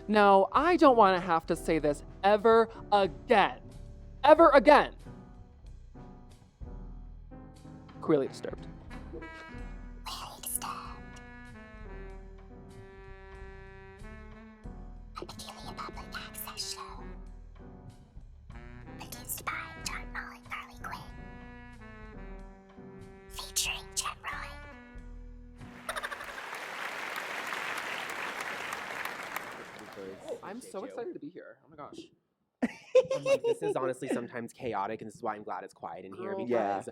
No, I don't want to have to say this ever again. Ever again. Queerly disturbed. Queerly disturbed. A peculiar public access show. Produced by Jon'Moll and Harley Quinn. Featuring Gemmarhoid. I'm so excited to be here. Oh my gosh. I'm like, this is honestly sometimes chaotic, and this is why I'm glad it's quiet in here Girl, because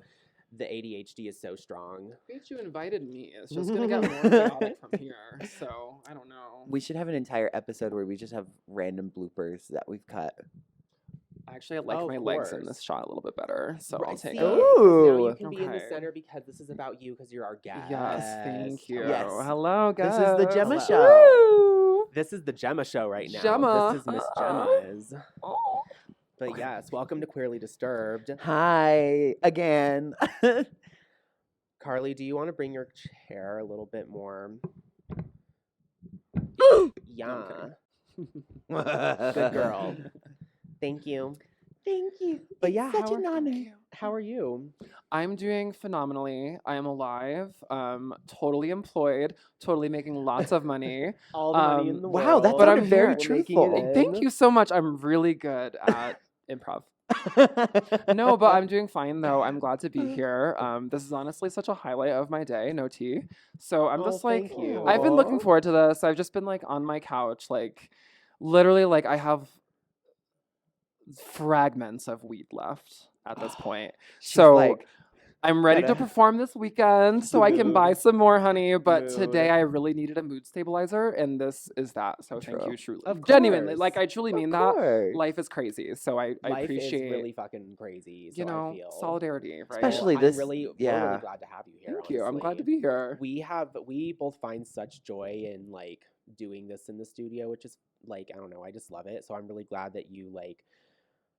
the ADHD is so strong. Bitch, you invited me. It's just gonna get more chaotic from here. So I don't know. We should have an entire episode where we just have random bloopers that we've cut. Actually, I like Oh, my of legs in course. this shot a little bit better, so I'll take See, it. now Ooh. you can be in the Okay. center because this is about you because you're our guest. Yes, thank you. Yes. Hello, guys. This is the Gemma Hello. Show. This is the Gemma show right now. Gemma. This is Miss Gemma's. Oh. But yes, welcome to Queerly Disturbed. Hi again. Carly, do you want to bring your chair a little bit more? Yeah. Good girl. Thank you. Thank you. But It's yeah, such how an are- honor. How are you? I'm doing phenomenally. I am alive, totally employed, totally making lots of money. All the money in the Wow, world. that But I'm sounded very here. We're making truthful. it Thank in. you so much. I'm really good at improv. No, but I'm doing fine though. I'm glad to be here. This is honestly such a highlight of my day, no tea. So I'm Oh, just like, thank you. I've been looking forward to this. I've just been like on my couch, like literally like I have fragments of weed left at this point. She's So like, I'm ready to gotta- perform this weekend so I can buy Mood. some more honey. But today Mood. I really needed a mood stabilizer, and this is that. So thank True. you, truly. Of Genuinely, course. like I truly of mean that. course. Life is crazy, so I Life appreciate is really fucking crazy. So you know I feel solidarity, right? Especially I'm this- really, we're yeah. really glad to have you here. Thank you. I'm glad to honestly. be here. We both find such joy in like doing this in the studio, which is like I don't know, I just love it. So I'm really glad that you like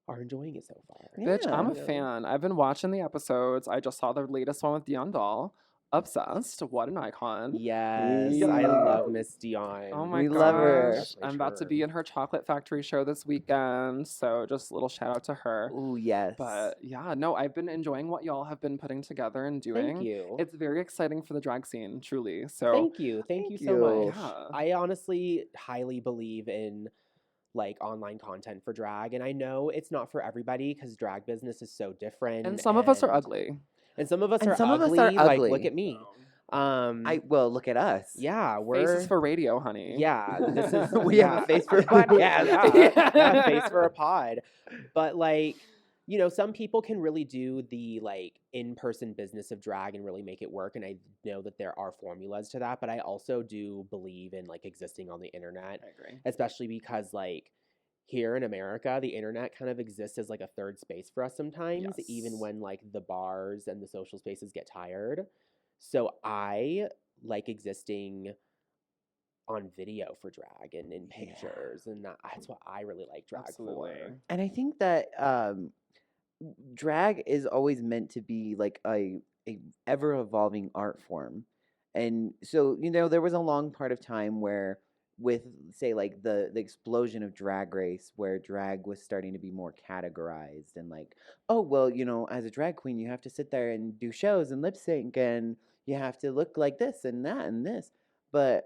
are enjoying it so far. Bitch, I'm a Yeah. fan. I've been watching the episodes. I just saw the latest one with Jon'Moll. Obsessed. What an icon. Yes, Yeah. I love Miss Dion. Oh my We gosh. love her. Definitely I'm about to sure. be in her chocolate factory show this weekend. So just a little shout out to her. Ooh, yes. But yeah, no, I've been enjoying what y'all have been putting together and doing. Thank you. It's very exciting for the drag scene, truly. So Thank you. Thank you Thank so you. much. Yeah. I honestly highly believe in like online content for drag, and I know it's not for everybody because drag business is so different. and some of us are and- ugly. And some of us And are some of us ugly. are Like, ugly. look at me. well, look at us. Yeah, we're Faces for radio, honey. Yeah, this is We have a face for a podcast. Yeah, face for a pod. But like, you know, some people can really do the like in-person business of drag and really make it work. And I know that there are formulas to that, but I also do believe in like existing on the internet, I agree. especially because like here in America, the internet kind of exists as like a third space for us sometimes, even Yes. when like the bars and the social spaces get tired. So I like existing on video for drag and in Yeah. pictures, and that's what I really like drag Absolutely. for. And I think that drag is always meant to be like a ever evolving art form. And so, you know, there was a long part of time where with say like the explosion of Drag Race where drag was starting to be more categorized and like, oh well, you know, as a drag queen you have to sit there and do shows and lip sync and you have to look like this and that and this. But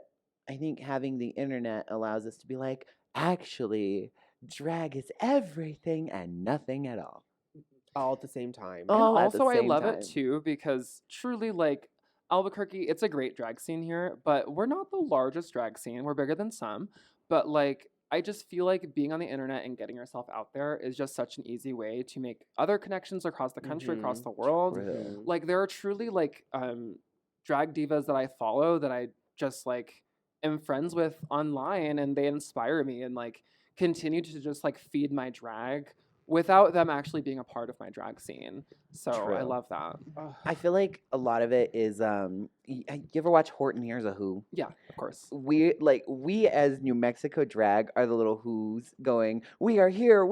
I think having the internet allows us to be like, actually, drag is everything and nothing at all. All at the same time. And All at the also, I same love time. it too because truly, like Albuquerque, it's a great drag scene here, but we're not the largest drag scene. We're bigger than some, but like I just feel like being on the internet and getting yourself out there is just such an easy way to make other connections across the country, across Mhm. the world. True. Like there are truly like drag divas that I follow that I just like am friends with online, and they inspire me and like continue to just like feed my drag without them actually being a part of my drag scene. So I True. love that. Ugh. I feel like a lot of it is you ever watch Horton Hears a Who? Yeah, of course. We as New Mexico drag are the little who's going, we are here,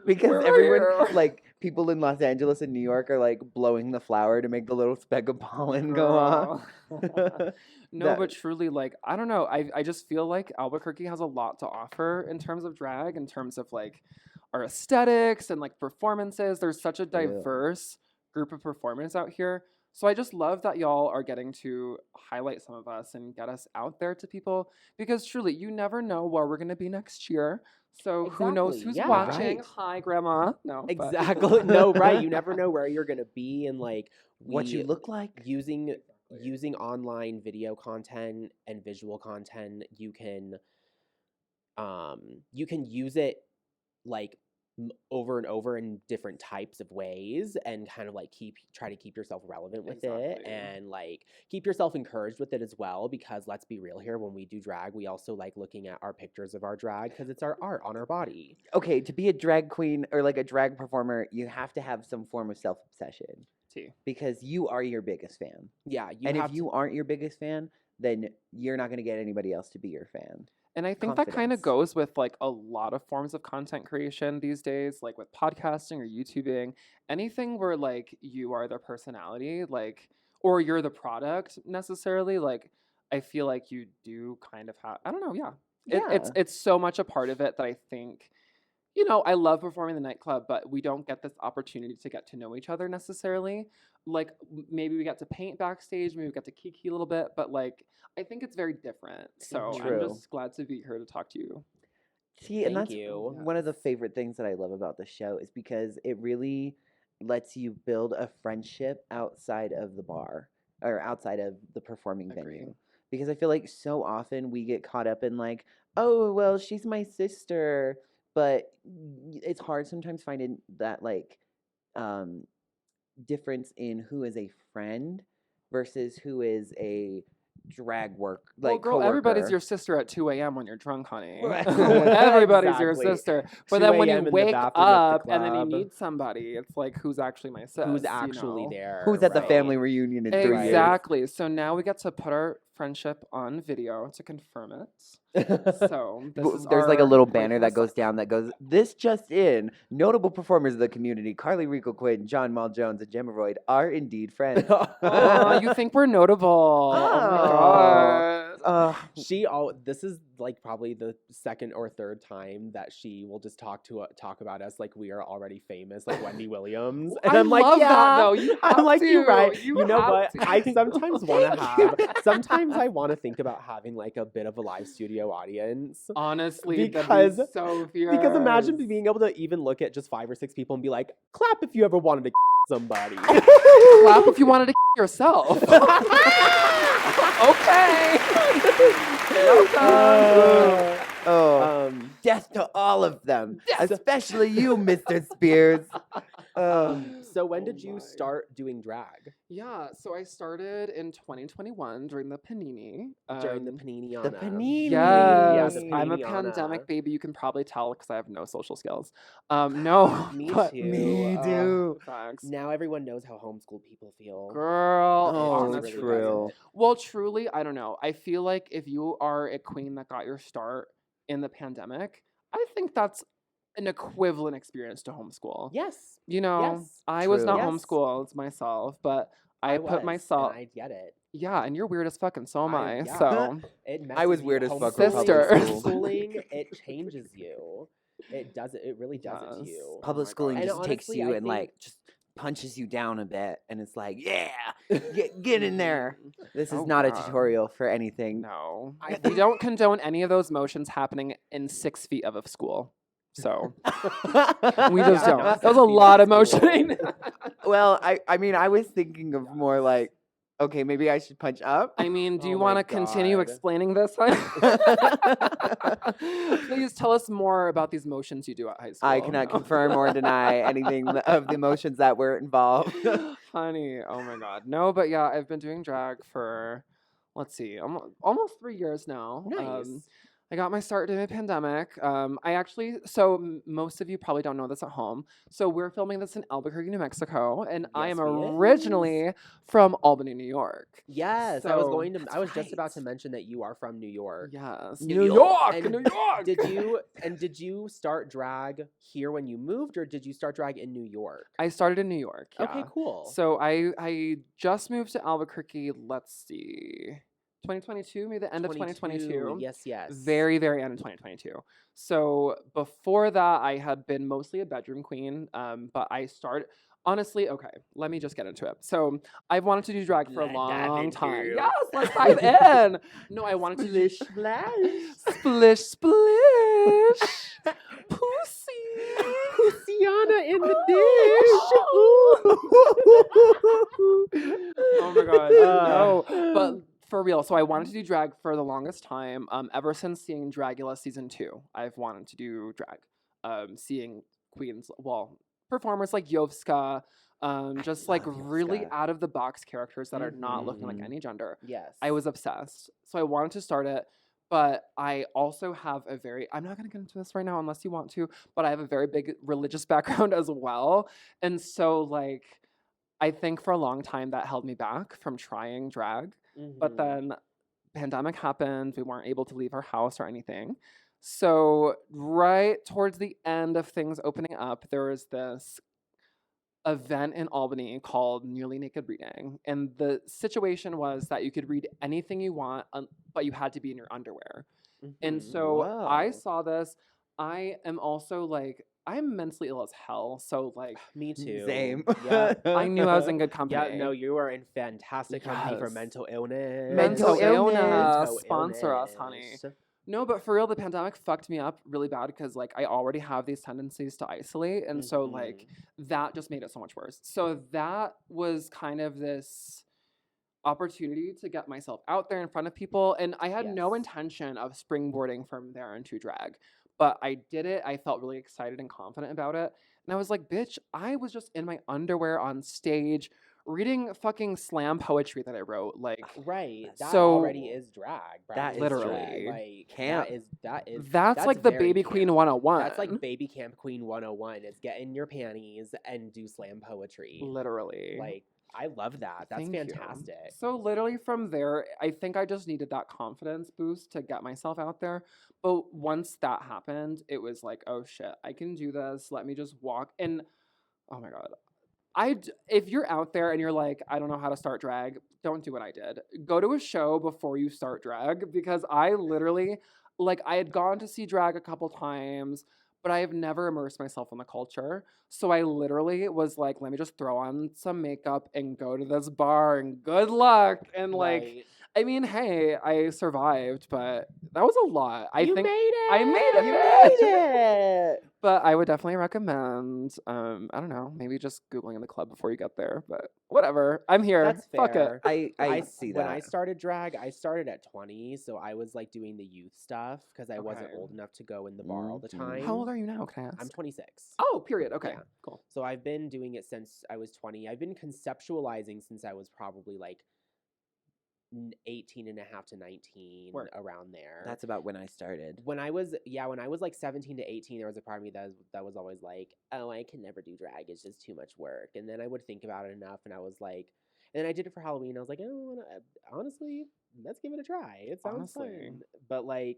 because We're everyone here. like people in Los Angeles and New York are like blowing the flower to make the little speck of pollen go off. Girl. No, That- but truly, like, I don't know. I just feel like Albuquerque has a lot to offer in terms of drag, in terms of like our aesthetics and like performances. There's such a diverse group of performers out here. So I just love that y'all are getting to highlight some of us and get us out there to people, because truly, you never know where we're going to be next year. So who knows Exactly, who's yeah. watching? Right. Hi, Grandma. No, but- Exactly. No, right. You never know where you're gonna be, and like what you we- look like. using online video content and visual content, you can use it like over and over in different types of ways, and kind of like try to keep yourself relevant with it, Exactly. and like keep yourself encouraged with it as well, because let's be real here, when we do drag, we also like looking at our pictures of our drag because it's our art on our body. Okay, to be a drag queen or like a drag performer, you have to have some form of self-obsession Tea. because you are your biggest fan. Yeah, And have if you aren't your biggest fan, then you're not going to get anybody else to be your fan. And I think that kind of Confidence. goes with like a lot of forms of content creation these days, like with podcasting or YouTubing, anything where like you are the personality, like, or you're the product necessarily. Like, I feel like you do kind of have, I don't know. Yeah. It's so much a part of it that I think, you know, I love performing in the nightclub, but we don't get this opportunity to get to know each other necessarily. Like maybe we get to paint backstage, maybe we get to kiki a little bit, but like I think it's very different. So I'm True. just glad to be here to talk to you. See, and Thank that's you. one of the favorite things that I love about the show is because it really lets you build a friendship outside of the bar or outside of the performing Agree. venue. Because I feel like so often we get caught up in like, oh, well, she's my sister, but it's hard sometimes finding that like difference in who is a friend versus who is a drag work Well, like girl, everybody's coworker. your sister at 2 a.m. when you're drunk, honey. Right. Everybody's your Exactly. sister. But 2 then when you a.m. in the wake bathroom at the up and then you club. need somebody, it's like, who's actually my sis? who's you actually know? there, Who's at the right? family reunion in 3 years? Exactly. So now we get to put our friendship on video to confirm it. So this is There's like a our little brief banner that goes recep- down that goes, this just in, notable performers of the community, Carly Rico Quinn, Jon'Moll Jones, and Gemmarhoid are indeed friends. Aw, you think we're notable? Oh my Oh. god. This is like probably the second or third time that she will just talk about us like we are already famous, like Wendy Williams. And I I'm like, love yeah. that though. You have I'm like, to. you're right. You You know have what? to. I sometimes want to Thank you. have. Sometimes I want to think about having like a bit of a live studio audience. Honestly, Because- that'd be so fierce. Because imagine being able to even look at just 5 or 6 people and be like, clap if you ever wanted to somebody. clap if you wanted to yourself. okay. Welcome. Oh, death to all of them, especially you, Mr. Spears. So when Oh did you my. start doing drag? Yeah, so I started in 2021 during the Panini. During the Panini. The Panini. Yes, the I'm a Panini-ana. pandemic baby. You can probably tell because I have no social skills. No, Me but- too. Me too. Thanks. Now everyone knows how homeschooled people feel. Girl, Oh, honestly, true. well, truly, I don't know. I feel like if you are a queen that got your start in the pandemic, I think that's an equivalent experience to homeschool. Yes. You know, Yes. I was not True. Yes. homeschooled myself, but I put was, myself. And I get it. Yeah, and you're weird as fuck, and so am I. yeah. So It I was messes you- weird as fuck with public Homeschooling- school. Homeschooling, it changes you. It does it. It really does it to Yes. you. Public my schooling God. just And takes honestly, you I and like think- just punches you down a bit, and it's like, yeah, get in there. This is Oh, not a God. tutorial for anything. No, I we don't condone any of those motions happening in 6 feet of a school. So we just Yeah, don't. no, That 6 was a feet lot of of school. motioning. Well, I mean, I was thinking of more like, okay, maybe I should punch up. I mean, do you Oh my want to continue God. explaining this? Please tell us more about these motions you do at high school. I cannot No. confirm or deny anything of the emotions that were involved. Honey, oh my God. No, but yeah, I've been doing drag for, let's see, almost 3 years now. Nice. I got my start during the pandemic. Most of you probably don't know this at home. So we're filming this in Albuquerque, New Mexico, and I Yes, am we originally from Albany, New York. Yes, So I was just about to right. mention that you are from New York. Yes, New New York. York, And New York. did you start drag here when you moved, or did you start drag in New York? I started in New York. Yeah. Okay, cool. So I just moved to Albuquerque. Let's see, 2022, maybe the end of 2022. Yes, yes. Very, very end of 2022. So before that, I had been mostly a bedroom queen. But I started, honestly, okay, let me just get into it. So I've wanted to do drag for a Let's dive long into time. it. Yes, let's dive in. No, I wanted to do Splish splash. splish, splish. Pussy. Luciana in the dish. Oh my god. No. But for real, so I wanted to do drag for the longest time. Ever since seeing Dragula season 2, I've wanted to do drag. Seeing queens, well, performers like Yovska, just like love really Yovska. out of the box characters that are not looking like Mhm. any gender. Yes. I was obsessed. So I wanted to start it. But I also have I'm not going to get into this right now unless you want to, but I have a very big religious background as well. And so, like, I think for a long time that held me back from trying drag. But Mhm. then pandemic happened. We weren't able to leave our house or anything. So right towards the end of things opening up, there was this event in Albany called Nearly Naked Reading. And the situation was that you could read anything you want, but you had to be in your underwear. And Mhm. so I Whoa. saw this. I am also like, I'm mentally ill as hell. So, like, Me too. Same. Yeah. I knew I was in good company. Yeah, no, you are in fantastic company for Yes. mental illness. Mental illness. Mental Sponsor us, honey. illness. No, but for real, the pandemic fucked me up really bad because, like, I already have these tendencies to isolate. And so, like, that just made it so much worse. So that was kind of this opportunity to get myself out there in front of people. And I had no Yes. intention of springboarding from there into drag, but I did it. I felt really excited and confident about it. And I was like, bitch, I was just in my underwear on stage reading fucking slam poetry that I wrote. Like, Right. That so already is drag. That is literally. drag. Like Camp. that's like the very baby queen 101. That's like baby camp queen 101. Is get in your panties and do slam poetry. literally. Like, I love that. That's Thank you. fantastic. So literally from there, I think I just needed that confidence boost to get myself out there. But once that happened, it was like, oh shit, I can do this. Let me just walk. And oh my god, if you're out there and you're like, I don't know how to start drag, don't do what I did. Go to a show before you start drag, because I literally, like, I had gone to see drag a couple times, but I have never immersed myself in the culture. So I literally was like, let me just throw on some makeup and go to this bar and good luck. And like, Right. I mean, hey, I survived, but that was a lot. I You think made it. I made it. You bitch. made it. But I would definitely recommend, I don't know, maybe just Googling the club before you get there. But whatever. I'm here. That's Fuck fair. it. I see that. When I started drag, I started at 20, so I was like doing the youth stuff because I wasn't Okay. old enough to go in the bar all the Mhm. time. How old are you now? Can I ask? I'm 26. Oh, period. Okay. Yeah. Cool. So I've been doing it since I was 20. I've been conceptualizing since I was probably like 18 and a half to 19, Work. around there. That's about when I started. when I was like 17 to 18, there was a part of me that was always like, oh, I can never do drag. It's just too much work. And then I would think about it enough, and I was like, and then I did it for Halloween. I was like, oh, honestly, let's give it a try. It sounds Honestly. fun. But like,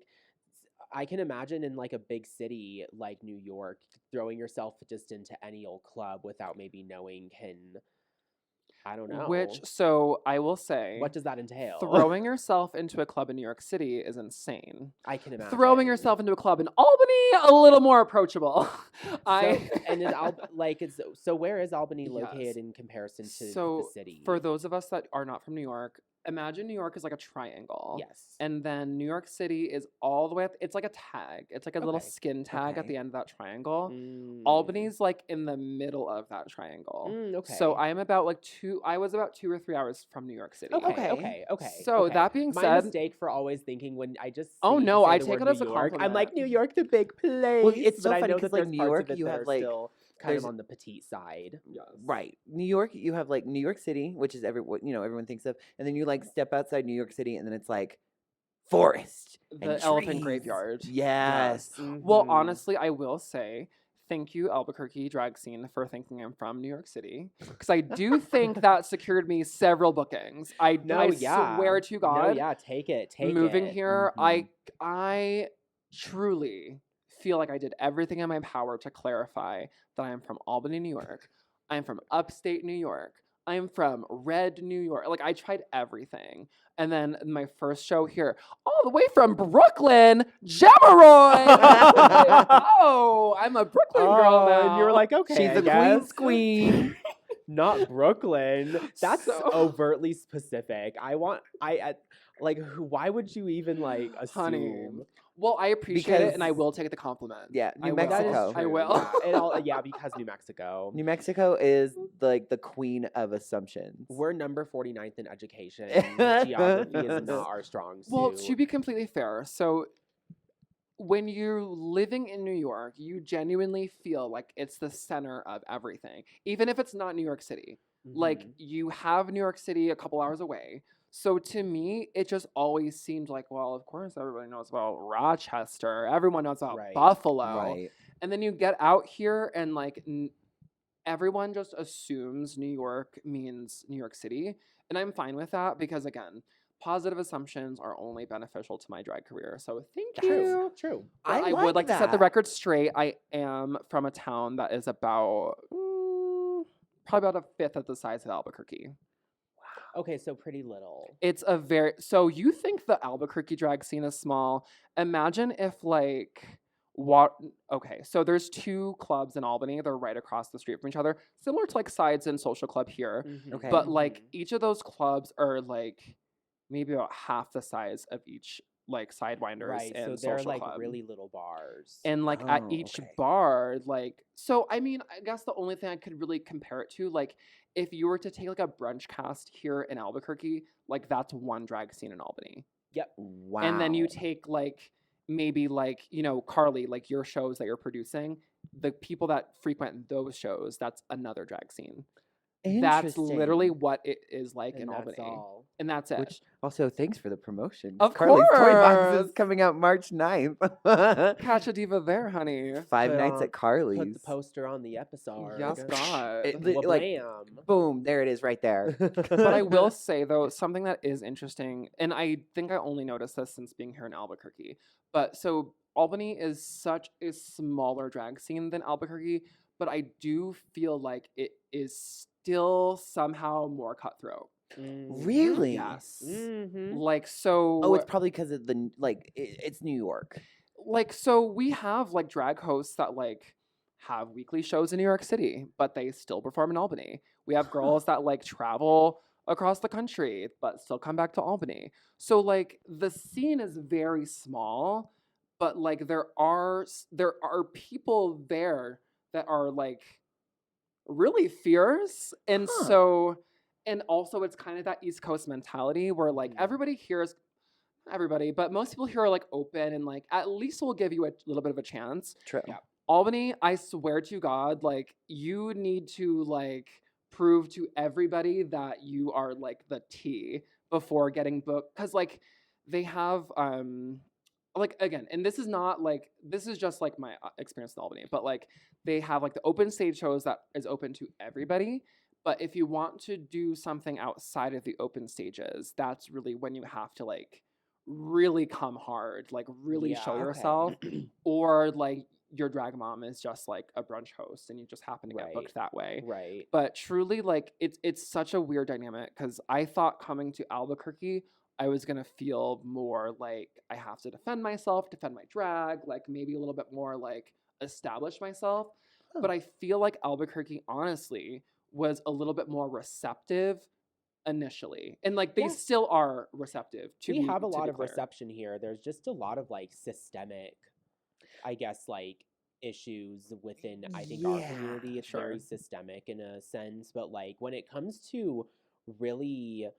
I can imagine in like a big city like New York, throwing yourself just into any old club without maybe knowing I don't know. Which, so I will say, What does that entail? throwing yourself into a club in New York City is insane. I can imagine. Throwing yourself into a club in Albany, a little more approachable. So where is Albany Yes. located in comparison to So the city? for those of us that are not from New York, imagine New York is like a triangle. Yes. And then New York City is all the way it's like a tag. It's like a little Okay. skin tag at Okay. the end of that triangle. Mm. Albany's like in the middle of that triangle. Okay. So I was about 2 or 3 hours from New York City. Okay. So okay. that being My said, mistake for always thinking when I just Oh, see- no, say I the take word it as New a York, I'm like, compliment. New York, the big place. it's so but I funny know 'cause, that like, there's New parts York, of it you that have, are like- still kind there's- of on the petite side. yes. Right. New York, you have like New York City, which is everyone thinks of, and then you like step outside New York City, and then it's like forest. The and elephant trees. graveyard. Yes. Well, Mhm. honestly, I will say thank you, Albuquerque drag scene, for thinking I'm from New York City. Because I do think that secured me several bookings. I swear to God, No, yeah, take it. moving here, Mhm. I truly feel like I did everything in my power to clarify that I am from Albany, New York. I'm from upstate New York. I'm from Red, New York. Like I tried everything. And then my first show here, all the way from Brooklyn, Gemmarhoid. Oh, I'm a Brooklyn girl now. And you were like, okay, She's I a guess. queen. Not Brooklyn. That's So- overtly specific. Like, why would you even like Honey. assume? Well, I appreciate it, and I Because- will take the compliment. Yeah, I New will. That is Mexico. I true, will. Yeah, because New Mexico. New Mexico is like the queen of assumptions. We're number 49th in education. Geography is not our strong suit. Well, to be completely fair, so when you're living in New York, you genuinely feel like it's the center of everything, even if it's not New York City. Like Mhm. you have New York City a couple hours away. So to me, it just always seemed like, well, of course everybody knows about Rochester. Everyone knows about Right. Buffalo. Right. And then you get out here and like everyone just assumes New York means New York City. And I'm fine with that because, again, positive assumptions are only beneficial to my drag career. So thank you. True. But I I would like like to set the that. record straight. I am from a town that is about probably about a fifth of the size of Albuquerque. Okay, so pretty little. It's a very so you think the Albuquerque drag scene is small. Imagine if like what okay, so there's two clubs in Albany. They're right across the street from each other, similar to like Sides and Social Club here. Mhm, Okay. But like mhm. each of those clubs are like maybe about half the size of each like Sidewinders Right, so and they're Social like Club. really little bars. And like at Oh, each okay. bar, like so I mean, I guess the only thing I could really compare it to, like if you were to take like a brunch cast here in Albuquerque, like that's one drag scene in Albany. Yep. Wow. And then you take like maybe like, you know, Carly, like your shows that you're producing, the people that frequent those shows, that's another drag scene. That's literally Interesting. what it is like And in that's Albany. all. And that's it. Which also, thanks for the promotion. Of Carly's Toy Box course. is coming out March 9th. Catch a diva there, honey. 5 Put nights on- at Carly's. Put the poster on the episode. Yes, God. Like, Wablam. boom, there it is right there. But I will say though, something that is interesting, and I think I only noticed this since being here in Albuquerque. But so Albany is such a smaller drag scene than Albuquerque, but I do feel like it is still somehow more cutthroat. Really? Yes. Mhm. Like so Oh, it's probably because of the it's New York. like so we have like drag hosts that like have weekly shows in New York City, but they still perform in Albany. We have girls that like travel across the country but still come back to Albany. So like the scene is very small, but like there are people there that are like really fierce. And Huh. so and also it's kind of that East Coast mentality where like Mhm. everybody here is everybody, but most people here are like open and like at least will give you a little bit of a chance. True. Yeah. Albany, I swear to God, like you need to like prove to everybody that you are like the T before getting booked. Cause like they have like again, and this is not like this is just like my experience in Albany, but like they have like the open stage shows that is open to everybody. But if you want to do something outside of the open stages, that's really when you have to like really come hard, like really Yeah, show okay. yourself, or like your drag mom is just like a brunch host and you just happen to get booked Right. that way. Right. But truly, like it's such a weird dynamic because I thought coming to Albuquerque, I was gonna feel more like I have to defend myself, defend my drag, like maybe a little bit more like establish myself. Huh. But I feel like Albuquerque, honestly, was a little bit more receptive initially, and like they Yeah. still are receptive. We have a to lot be of clear. reception here. There's just a lot of like systemic, I guess, like issues within, I think, our Yeah, community. It's very systemic in a sense. But like when it comes to really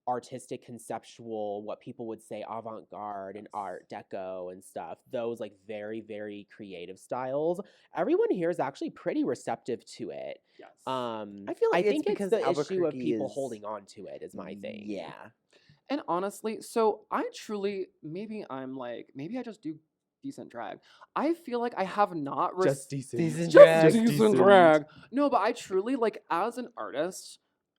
artistic, conceptual, what people would say avant-garde and art deco and stuff, those like very, very creative styles, everyone here is actually pretty receptive to it. Yes. I feel like it's think it's because the issue of Albuquerque people is- holding on to it is my thing. Yeah. And honestly, so I truly, maybe I just do decent drag. I feel like I have not Just decent. Decent just drag. decent drag. No, but I truly, like, as an artist,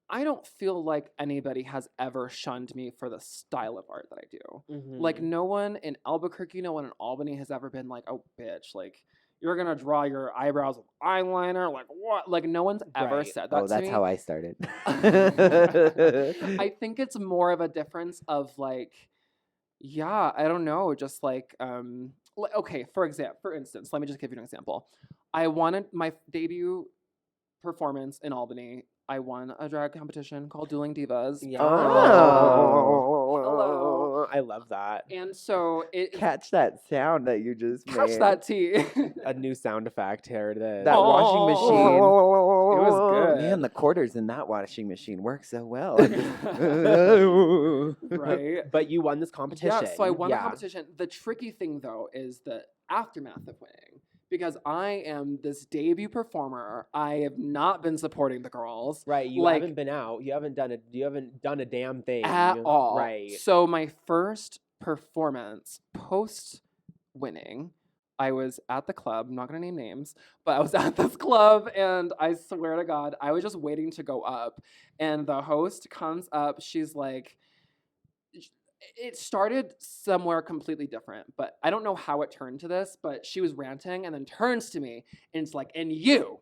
I don't feel like anybody has ever shunned me for the style of art that I do. Like, Mhm. no one in Albuquerque, no one in Albany has ever been like, oh, bitch, like, you're gonna draw your eyebrows with eyeliner? Like, what? Like, no one's ever Right. said that Oh, to that's me. how I started. I think it's more of a difference of, like, yeah, I don't know, just like, okay, for instance, let me just give you an example. I wanted my debut performance in Albany. I won a drag competition called Dueling Divas. Yeah. Hello. I love that. And so Catch that sound that you just catch made. that tea. A new sound effect. Here it is. That washing machine. It was good. Man, the quarters in that washing machine work so well. Right. But you won this competition. Yeah, so I won the Yeah. competition. The tricky thing, though, is the aftermath of winning. Because I am this debut performer. I have not been supporting the girls. Right. You like, haven't been out. You haven't done a damn thing. at all. Right. So my first performance post winning, I was at the club. I'm not gonna name names, but I was at this club, and I swear to God, I was just waiting to go up, and the host comes up. She's like, it started somewhere completely different, but I don't know how it turned to this, but she was ranting and then turns to me and it's like, and you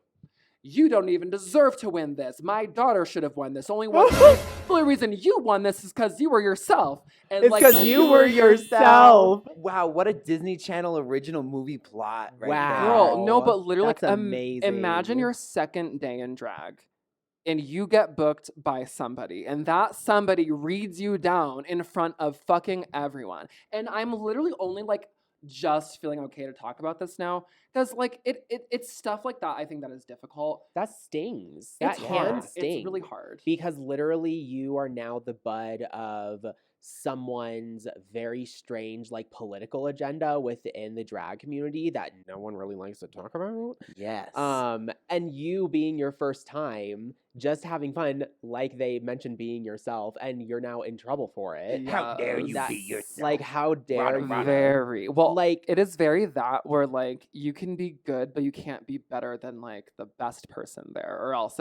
don't even deserve to win this. My daughter should have won this. The only reason you won this is because you were yourself. And It's like, because you were yourself. Wow, what a Disney Channel original movie plot right Wow. there. Girl, no, but literally, That's amazing. imagine your second day in drag and you get booked by somebody, and that somebody reads you down in front of fucking everyone. And I'm literally only like just feeling okay to talk about this now because like it's stuff like that I think that is difficult. That stings. That It's can hard. sting. It's really hard. Because literally you are now the bud of someone's very strange like political agenda within the drag community that no one really likes to talk about. Yes. And you being your first time, just having fun, like they mentioned, being yourself, and you're now in trouble for it. How dare you That's- be yourself? Like, how dare you? Very well. Like, It is very that where like you can be good, but you can't be better than like the best person there, or else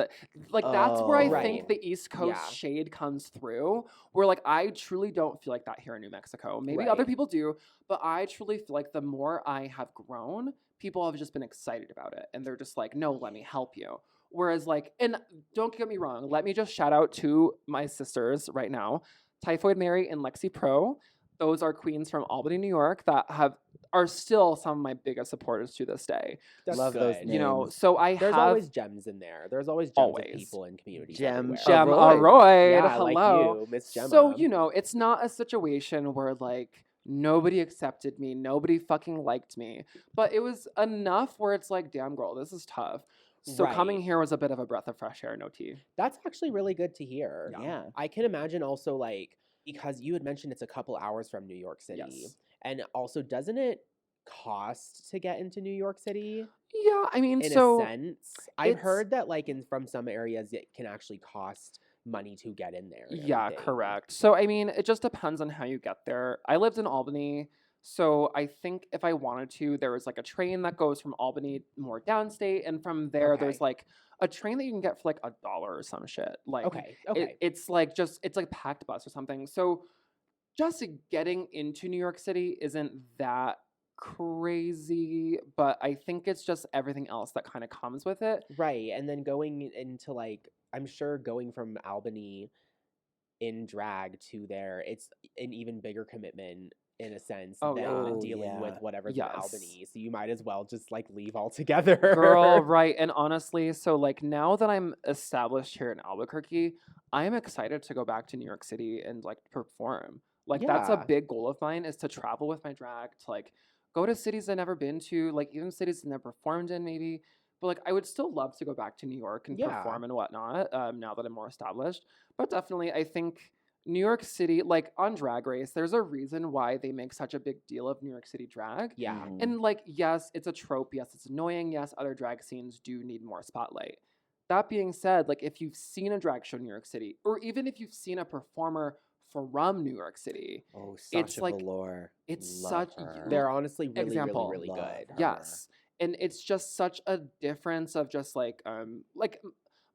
like that's where I Oh. think Right. the East Coast Yeah. shade comes through. Where like I truly don't feel like that here in New Mexico. Maybe other Right. people do, but I truly feel like the more I have grown, people have just been excited about it, and they're just like, no, let me help you. Whereas like, and don't get me wrong, let me just shout out to my sisters right now, Typhoid Mary and Lexi Pro. Those are queens from Albany, New York that are still some of my biggest supporters to this day. that's Love those good. You know, names. so I There's have always gems in there. There's always gems Always. of people in communities. Gem- everywhere. Gemmarhoid. Yeah, Hello. like you, Miss Gemma. So, you know, it's not a situation where like nobody accepted me, nobody fucking liked me. But it was enough where it's like, damn girl, this is tough. So coming Right. here was a bit of a breath of fresh air, no tea. That's actually really good to hear. Yeah. I can imagine also like because you had mentioned it's a couple hours from New York City. Yes. And also doesn't it cost to get into New York City Yeah, I mean, in so a sense? I've it's- heard that like from some areas it can actually cost money to get in there. and yeah, everything. correct. So I mean, it just depends on how you get there. I lived in Albany, so I think if I wanted to, there was like a train that goes from Albany more downstate, and from there there's Okay. like a train that you can get for like $1 or some shit. Like Okay. Okay. it's like it's like packed bus or something. So just getting into New York City isn't that crazy, but I think it's just everything else that kind of comes with it. Right. And then going into like I'm sure going from Albany in drag to there, it's an even bigger commitment in a sense Oh, than yeah. Oh, dealing with yeah. whatever's Yes. in Albany. So you might as well just like leave altogether. Girl, right. And honestly, so like now that I'm established here in Albuquerque, I'm excited to go back to New York City and like perform. Like that's a Yeah. big goal of mine, is to travel with my drag, to like go to cities I've never been to, like even cities I've never performed in maybe. But like I would still love to go back to New York and Yeah. perform and whatnot, now that I'm more established. But definitely I think New York City, like on Drag Race, there's a reason why they make such a big deal of New York City drag. Yeah. Mhm. And like, yes, it's a trope. Yes, it's annoying. Yes, other drag scenes do need more spotlight. That being said, like if you've seen a drag show in New York City, or even if you've seen a performer from New York City. Oh, It's Sasha like Velour. it's Love such her. They're honestly Example. really Love good. her. yes, and it's just such a difference of just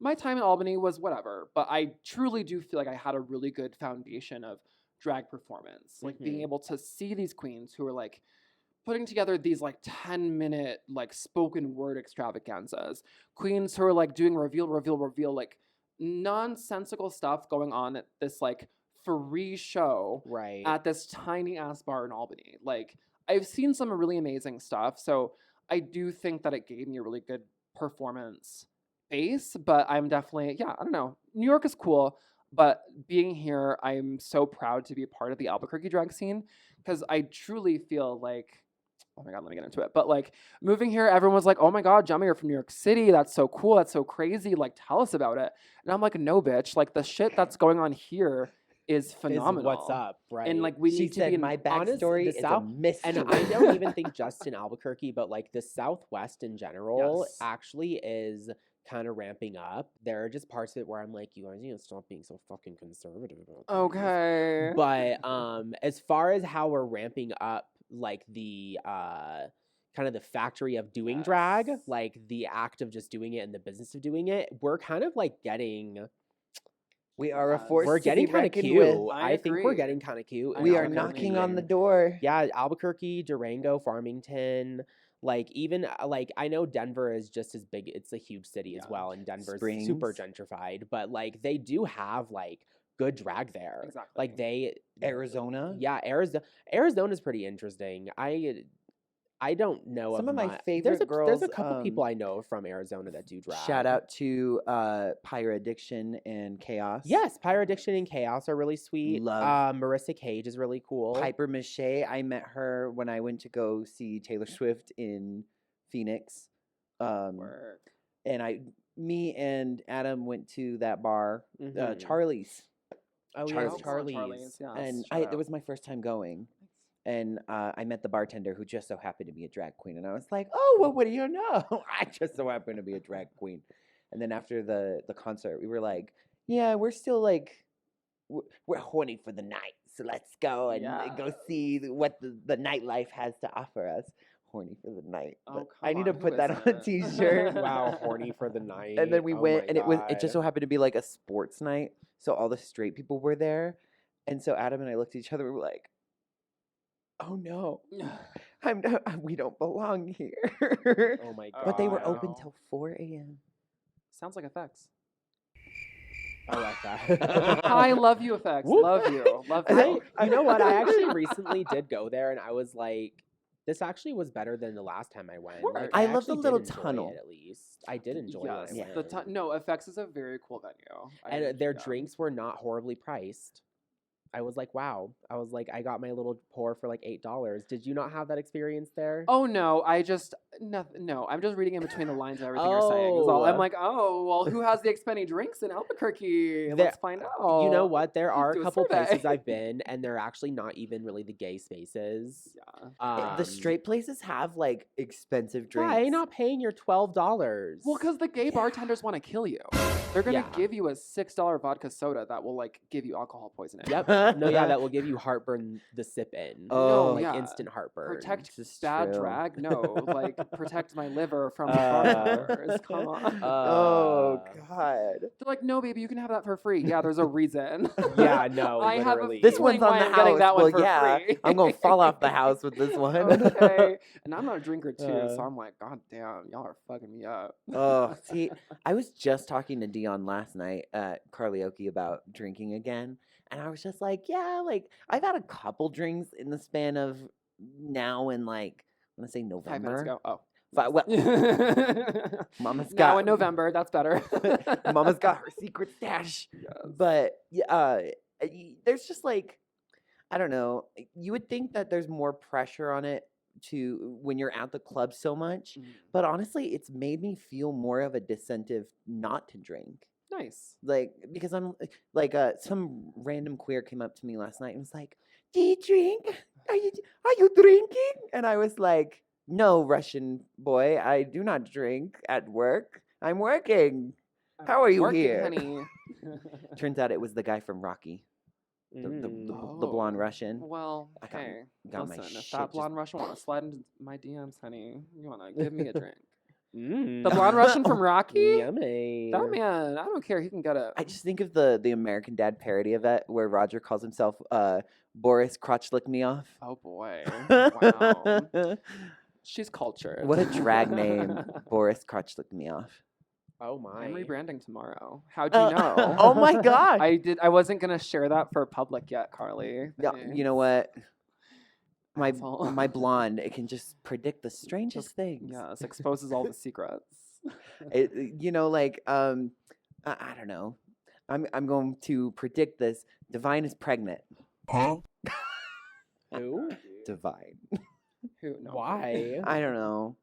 my time in Albany was whatever, but I truly do feel like I had a really good foundation of drag performance, like being Mhm. able to see these queens who are like putting together these like 10-minute like spoken word extravaganzas, queens who are like doing reveal, like nonsensical stuff going on at this like free show Right. at this tiny ass bar in Albany. Like I've seen some really amazing stuff, so I do think that it gave me a really good performance base, but I'm definitely, yeah, I don't know. New York is cool, but being here, I'm so proud to be a part of the Albuquerque drag scene because I truly feel like, oh my God, let me get into it. But like moving here, everyone was like, oh my God, Gemma, you're from New York City. That's so cool. That's so crazy. Like, tell us about it. And I'm like, no, bitch. Like, the shit that's going on here is phenomenal. Is what's up, right? And like, we She need to said be in my honest- backstory the is South- a mystery. And I don't even think just in Albuquerque, but like the Southwest in general Yes. actually is kind of ramping up. There are just parts of it where I'm like, you guys need to stop being so fucking conservative about things. Okay. But as far as how we're ramping up like the kind of the factory of doing drag, Yes. like the act of just doing it and the business of doing it, we're kind of like getting we are a Yes. force we're to getting be kind of reckoned cute. with. I I think we're agree. getting kind of cute. I in We are Albuquerque. knocking on the Albuquerque. door. Yeah, Albuquerque, Durango, Farmington, like even like I know Denver is just as big. It's a huge city as Yeah. well, and Denver's super Springs. gentrified. But like they do have like good drag there. Exactly. Like they, Arizona. yeah, Arizona's pretty interesting. I don't know Some of of my there's favorite a girls, couple people I know from Arizona that do drag. Shout out to Pyre Addiction and Chaos. Yes, Pyre Addiction and Chaos are really sweet. Love. Marissa Cage is really cool. Piper Mache. I met her when I went to go see Taylor Swift in Phoenix. Work. And me and Adam went to that bar, Mhm. Charlie's. Oh Charles- yeah, Charlie's, yes. And Shout it out. was my first time going. And I met the bartender who just so happened to be a drag queen. And I was like, oh, well, what do you know? I just so happen to be a drag queen. And then after the concert, we were like, yeah, we're still like, we're horny for the night. So let's go and go see what the nightlife has to offer us. Horny for the night. Oh, But I come need to on, who put that on a isn't? t-shirt. Wow, horny for the night. And then we Oh went, my and it just God. so happened to be like a sports night. So all the straight people were there. And so Adam and I looked at each other, we were like, oh no, we don't belong here. Oh my God. But they were open Wow. till 4 a.m. Sounds like effects. I like that. I love you, effects. Whoop. Love you. Love you. You know what? I actually recently did go there, and I was like, this actually was better than the last time I went. Work. Like, I love the actually did little enjoy tunnel. it, at least I did enjoy Yes, it. the no, effects is a very cool venue. And their yeah. drinks were not horribly priced. I was like, wow. I was like, I got my little pour for like $8. Did you not have that experience there? Oh no, I'm just reading in between the lines of everything you're saying. Is all. I'm Oh. like, oh well, who has the expendy drinks in Albuquerque? There- Let's find out. You know what? There are do a a couple survey. places I've been, and they're actually not even really the gay spaces. Yeah. The straight places have like expensive drinks. Why not paying your $12? Well, because the gay bartenders want to kill you. They're gonna Yeah. give you a $6 vodka soda that will like give you alcohol poisoning. Yep. No, yeah, that will give you heartburn the sip in. Oh, like yeah. instant heartburn. Protect This is bad true. drag? No, like protect my liver from Uh, bartenders. Come on. Oh Uh, God. They're like, no, baby, you can have that for free. Yeah, there's a reason. Yeah, no, I have a literally. This feeling one's on why the I'm house. getting that one Well, for yeah, free. I'm gonna fall off the house with this one. Okay. And I'm not a drinker too, so Uh. I'm like, God damn, y'all are fucking me up. Oh, see, I was just talking to Dion last night at karaoke about drinking again, and I was just like, yeah, like I've had a couple drinks in the span of now and like I'm gonna say 5 minutes November. ago. Oh. Well, Mama's now got in November, that's better. Mama's got her secret stash. Yes. But there's just like, I don't know. You would think that there's more pressure on it to when you're at the club so much, Mm. but honestly, it's made me feel more of a disincentive not to drink. Nice. Like because I'm like some random queer came up to me last night and was like, "Do you drink? Are you drinking?" And I was like, "No, Russian boy, I do not drink at work. I'm working." How are you Working, here? honey? Turns out it was the guy from Rocky. The blonde Russian. Well, I got- hey, got my listen, if shit that just- blonde Russian want to slide into my DMs, honey, you want to give me a drink. Mm. The blonde Russian from Rocky? Yummy. That man, I don't care. He can get it. I just think of the American Dad parody of that where Roger calls himself Boris Crotch Lick Me Off. Oh, boy. Wow. She's cultured. What a drag name, Boris Crotch Lick Me Off. Oh my. I'm rebranding tomorrow. How'd you know? Oh my god! I wasn't gonna share that for public yet, Carly. No, you know what? My Asshole. my blonde, it can just predict the strangest things. Yes, exposes all the secrets. You know, like I don't know. I'm going to predict this. Divine is pregnant. Who? Divine. Who? No. Why? I don't know.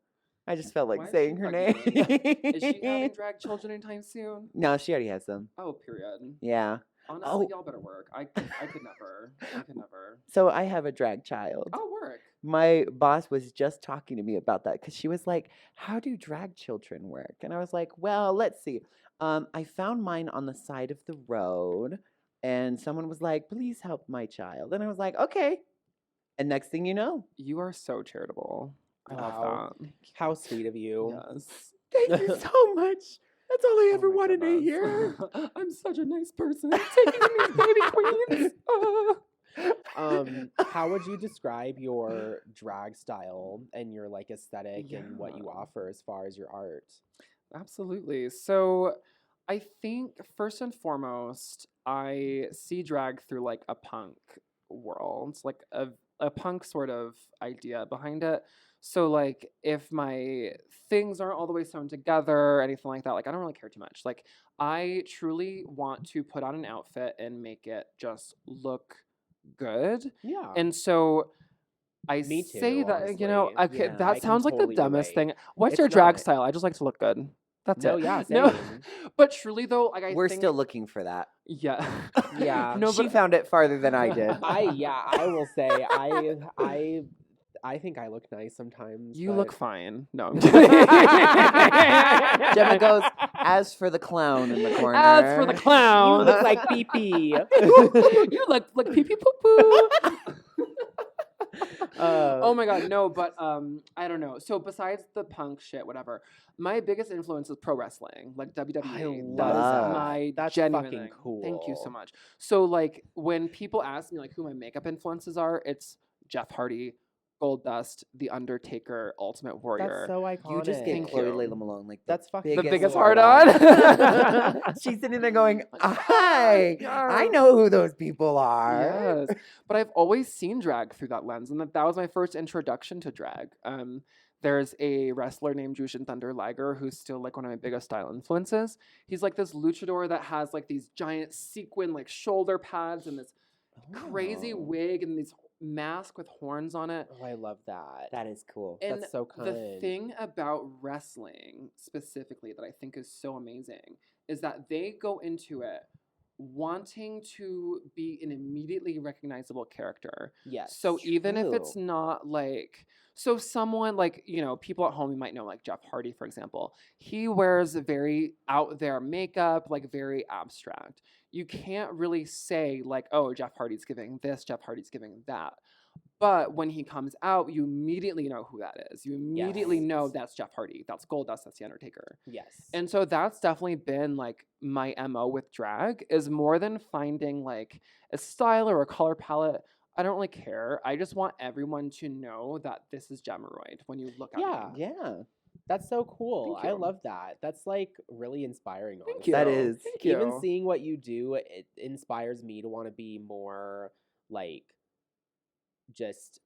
I just felt Why like is saying she her name. pregnant? Is she having drag children anytime soon? No, she already has them. Oh, period. Yeah. Honestly, Oh. y'all better work. I could never. I could never. So I have a drag child. Oh, work. My boss was just talking to me about that because she was like, "How do drag children work?" And I was like, "Well, let's see. I found mine on the side of the road, and someone was like, 'Please help my child.' And I was like, 'Okay.' And next thing you know, You are so charitable. I Wow. love that. How sweet of you. Yes. thank you so much. That's all I Oh ever my wanted to goodness. hear." I'm such a nice person. Taking in these baby queens. How would you describe your drag style and your like aesthetic and what you Yeah. offer as far as your art? Absolutely. So I think first and foremost, I see drag through like a punk world, like a punk sort of idea behind it. So like if my things aren't all the way sewn together or anything like that, like I don't really care too much. Like I truly want to put on an outfit and make it just look good. Yeah. And so I Me say too, that, you know, honestly. okay, Yeah. that I can sounds like totally the dumbest relate. thing. What's It's your drag not. style? I just like to look good. That's No, it. yeah, No, same. but truly though, like I We're think, still looking for that. yeah, Yeah. No, she but found it farther than I did. I will say I think I look nice sometimes. you look but- fine. No, I'm kidding. Gemma goes, "As for the clown in the corner." As for the You clown, look like pee pee. you look like pee pee poo poo. Uh, Oh my god, no, but I don't know. So besides the punk shit, whatever, my biggest influence is pro wrestling, like WWE. I That is love my That's genuine fucking thing. Thank you so cool. much. So like when people ask me like who my makeup influences are, it's Jeff Hardy, Goldust, The Undertaker, Ultimate Warrior. That's so iconic. You just get Thank Chloe you. Layla Malone like That's fucking the biggest cool. hard hard-on. on. She's sitting there going, "Hi, I Yes. know who those people are." Yes, but I've always seen drag through that lens, and that was my first introduction to drag. There's a wrestler named Jushin Thunder Liger who's still like one of my biggest style influences. He's like this luchador that has like these giant sequin like shoulder pads and this crazy Oh, wig and this mask with horns on it. Oh, I love that. That is cool. And That's so kind. the thing about wrestling specifically that I think is so amazing is that they go into it wanting to be an immediately recognizable character. Yes. So even if it's true. not like, so someone like, you know, people at home you might know, like Jeff Hardy, for example, he wears very out there makeup, like very abstract. You can't really say like, oh, Jeff Hardy's giving this, Jeff Hardy's giving that. But when he comes out, you immediately know who that is. You immediately know Yes. that's Jeff Hardy. That's Goldust. That's The Undertaker. Yes. And so that's definitely been like my MO with drag is more than finding like a style or a color palette. I don't really care. I just want everyone to know that this is Gemmarhoid when you look at Yeah. me. Yeah, That's so cool. Thank I you. love that. That's like really inspiring. Thank honestly. you. that is. Thank Even you. seeing what you do, it inspires me to want to be more like just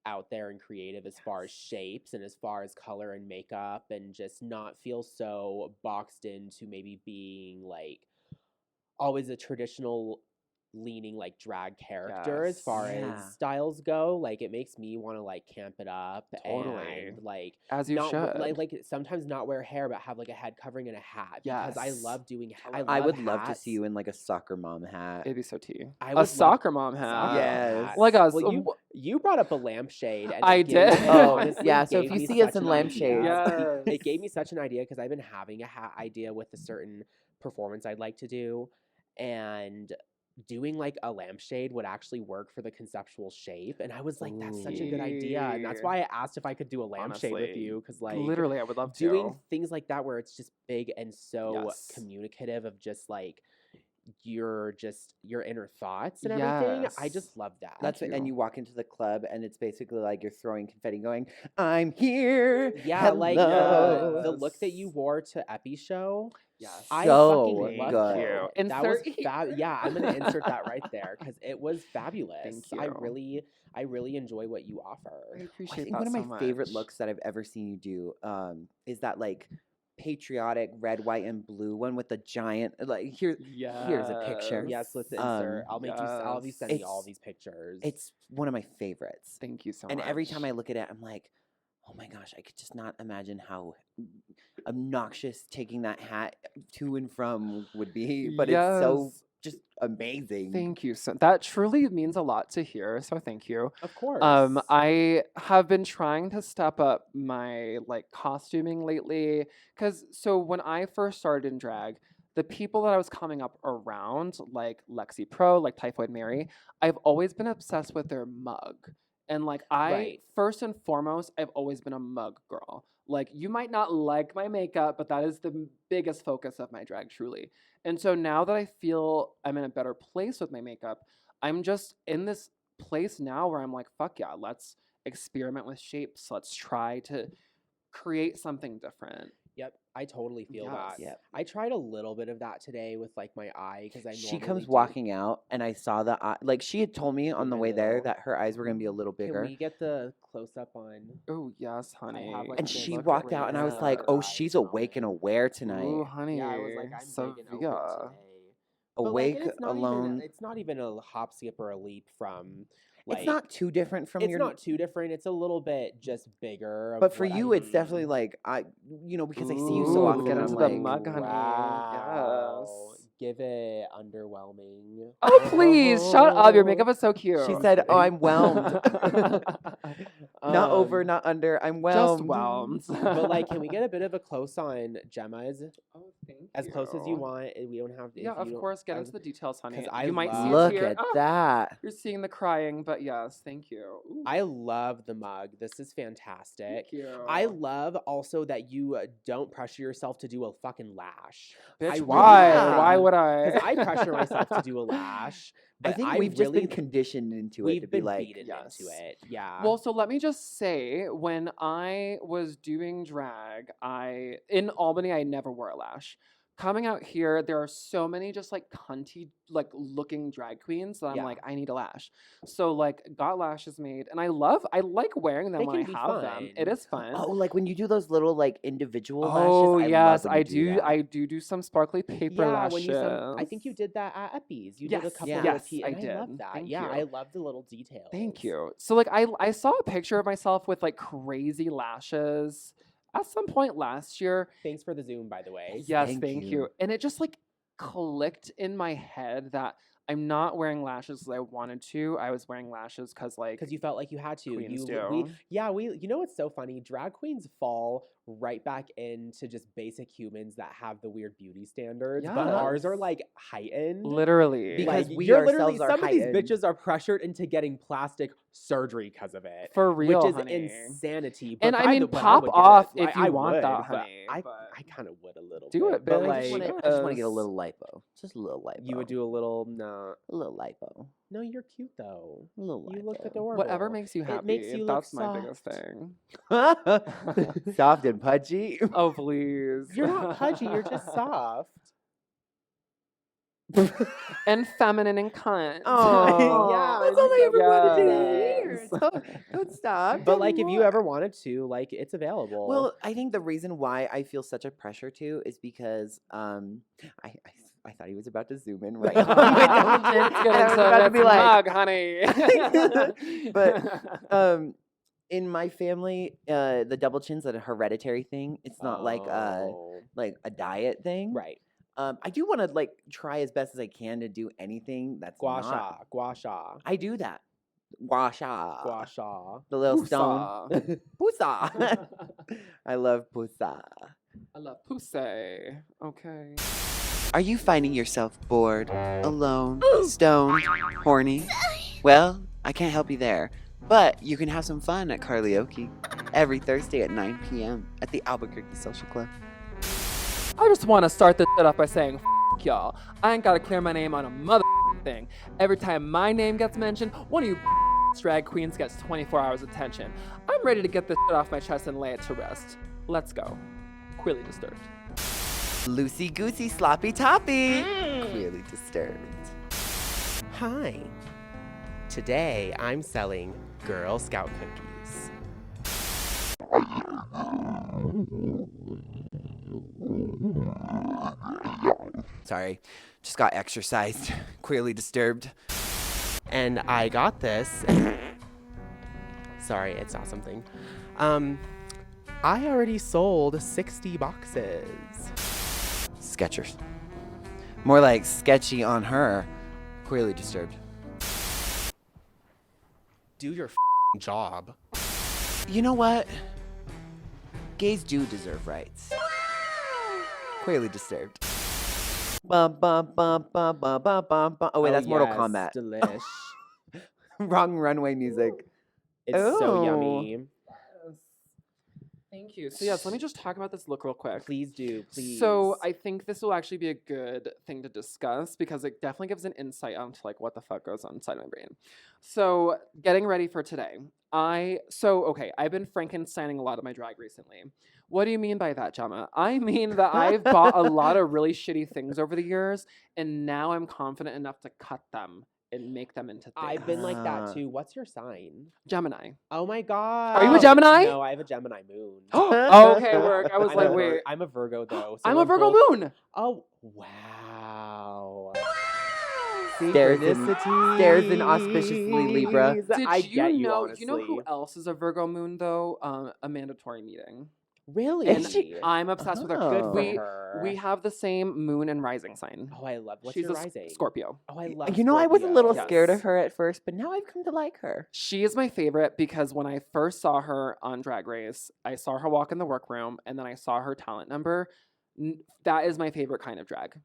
out there and creative as far as shapes and as far as color and makeup and just not feel so boxed into maybe being like always a traditional leaning like drag character as Yes. far Yeah. as styles go. Like it makes me want to like camp it up Totally. and like As you not should. like sometimes not wear hair but have like a head covering and a hat because I Yes. love doing I would love to hats. see you in like a soccer mom hat. It'd be so tea. I A would love- soccer mom hat. Soccer Yes. hats. Like us. Well, you brought up a lampshade. And I it gave- did. it Oh, honestly yeah, so gave if you me see us such in an lampshades, idea. Yes. It gave me such an idea because I've been having a hat idea with a certain performance I'd like to do, and doing like a lampshade would actually work for the conceptual shape. And I was like, that's such a good idea. And that's Ooh. why I asked if I could do a lampshade with Honestly, you. Cause like literally, I would love doing to. things like that where it's just big and so Yes. communicative of just like your inner thoughts and everything. I Yes. just love that. That's Thank what, and you. you walk into the club and it's basically like you're throwing confetti, going, "I'm here." Yeah, like Hello. the look that you Yes. wore to Epi show. Yes. I So fucking loved good. it. That was Insert yeah, I'm gonna insert that right there because it was fabulous. Thank I you. really enjoy what you I offer. I appreciate think that one of so my favorite much. looks that I've ever seen you do is that like patriotic red, white, and blue one with the giant like here's a picture. Yes, let's Yes. insert. I'll be Yes. sending you all It's- these pictures. It's one of my favorites. Thank you so And much. every time I look at it, I'm like, oh my gosh, I could just not imagine how obnoxious taking that hat to and from would be. But it's so Yes. just amazing. Thank you. So that truly means a lot to hear. So thank you. of course. I have been trying to step up my like costuming lately because so when I first started in drag, the people that I was coming up around, like Lexi Pro, like Typhoid Mary, I've always been obsessed with their mug. And like Right. first and foremost, I've always been a mug girl. Like you might not like my makeup, but that is the biggest focus of my drag, truly. And so now that I feel I'm in a better place with my makeup, I'm just in this place now where I'm like, fuck yeah, let's experiment with shapes. Let's try to create something different. Yep, I totally feel that. Yes. Yep. I tried a little bit of that today with like my eye because I She normally comes do- walking out, and I saw the eye. Like she had told me on the my way there little- that her eyes were gonna be a little Can bigger. we get the close up on? Oh yes, honey. like, And this she look walked right out, and I was now. like, Her "Oh, eyes she's and all awake and that. aware tonight. Ooh, honey. Yeah, I was like, I'm big and open Sophia. today. But, like, Awake, and it's not alone." Even, it's not even a hop, skip, or a leap from. Like, It's not too different from It's your. not too different. It's a little bit just bigger. Of But for what you, I it's definitely need. like because I see you so often. Get I'm into the like, mug, honey. Wow. Yes. Give it underwhelming. Oh please, shut up! Your makeup is so cute. She I'm said, "Oh, kidding. I'm whelmed. Not over, not under. I'm whelmed." Just whelmed. But like, can we get a bit of a close on Gemma's? Oh, thank As close as you want. We don't have to. Yeah, if of you don't- course. Get I into the details, honey. 'cause I You might see a Look tear. at Ah, that. You're seeing the crying, but yes, thank you. Ooh, I love the mug. This is fantastic. thank you. I love also that you don't pressure yourself to do a fucking lash. Bitch, I why? really- Why would Because I? I pressure myself to do a lash. I But think we've just really, been conditioned into it we've to be been like, beaten Yes. into it. Yeah. Well, so let me just say, when I was doing drag, in Albany I never wore a lash. Coming out here, there are so many just like cunty like looking drag queens that I'm Yeah. like, I need a lash. So like got lashes made, and I like wearing them They when I can be have them. It fun. is fun. oh, like when you do those little like individual Oh lashes. yes, love when I you do. do. That. I do some sparkly paper yeah, lashes. when you I think you did that at Epi's. You did a Yes, couple yeah. little yes, pieces. I and I love did. that. Thank yeah, you. I love the little details. Thank you. So like I saw a picture of myself with like crazy lashes at some point last year. Thanks for the Zoom, by the way. Yes, Thank thank you. you. And it just like clicked in my head that I'm not wearing lashes as I wanted to. I was wearing lashes because like Because you felt like you had to. queens You do. you know what's so funny? Drag queens fall right back into just basic humans that have the weird beauty standards. But ours are Yes. like heightened. literally Because Like, we you're literally ourselves are some of these heightened. bitches are pressured into getting plastic surgery because of it. for real, which is honey. insanity. And But I by mean, the- but I pop would get it. off if I you want would, that, but honey, I but- kind of would a little Do bit. it, but bitch. like, I just want to get a Yes. little lipo, just a little lipo. you would do a little no. a little lipo, No, you're cute though. a little lipo. You look adorable. Whatever makes you It happy. makes you look That's my biggest soft. thing. Soft and pudgy. Oh please. You're not pudgy. You're just soft. And feminine and cunt. Oh, Yeah, that's all I ever wanted to Yes. hear. Don't stop. But tell like, me if you more. ever wanted to, like, it's available. Well, I think the reason why I feel such a pressure to is because I thought he was about to zoom in right on my double chin, Let's get and I was into about to this be like, mug, honey. But, in my family, the double chin's a hereditary thing. It's not like Oh. a diet thing. Right. I do want to like try as best as I can to do anything that's Gua not. sha. Gua sha. I do that. Gua sha. Gua sha. The little stone. Poosa. Pusa. I love pusa. I love POOSAY. Okay. Are you finding yourself bored, alone, stoned, horny? Well, I can't help you there, but you can have some fun at karaoke every Thursday at 9 p.m. at the Albuquerque Social Club. I just want to start this shit off by saying, F y'all. I ain't got to clear my name on a mother thing. Every time my name gets mentioned, one of you drag queens gets 24 hours attention. I'm ready to get this shit off my chest and lay it to rest. Let's go. Queerly disturbed. Loosey goosey sloppy toppy. Really disturbed. Hi. Today I'm selling Girl Scout cookies. Sorry, just got exercised. Queerly disturbed. And I got this. Sorry, it saw something. I already sold 60 boxes. Sketchers. More like sketchy on her. Queerly disturbed. Do your job. You know what? Gays do deserve rights. Queerly disturbed. Bum, bum, bum, bum, bum, bum, bum, bum. Oh wait, that's Mortal Kombat. Delish. Wrong runway music. It's so Ooh. yummy. Thank you. So yes, let me just talk about this look real quick. Please do, please. So I think this will actually be a good thing to discuss because it definitely gives an insight onto like what the fuck goes on inside my brain. So getting ready for today. I've been Frankensteining a lot of my drag recently. What do you mean by that, Gemma? I mean that I've bought a lot of really shitty things over the years, and now I'm confident enough to cut them and make them into things. I've been like that too. What's your sign? Gemini. Oh my god. Are you a Gemini? No, I have a Gemini moon. Oh, okay, work. I was like, wait. I'm a Virgo though. So I'm we're a Virgo both- moon. Oh, wow. There's an auspiciously Libra. Did I you get you, know? honestly. You know who else is a Virgo moon though? A mandatory meeting. Really? And she- I'm obsessed with her. Oh. Good for We her. we have the same moon and rising sign. Oh, I love. What's She's your a rising? Scorpio. Oh, I love. You know, I was a little Yes. scared of her at first, but now I've come to like her. She is my favorite because when I first saw her on Drag Race, I saw her walk in the workroom and then I saw her talent number. That is my favorite kind of drag.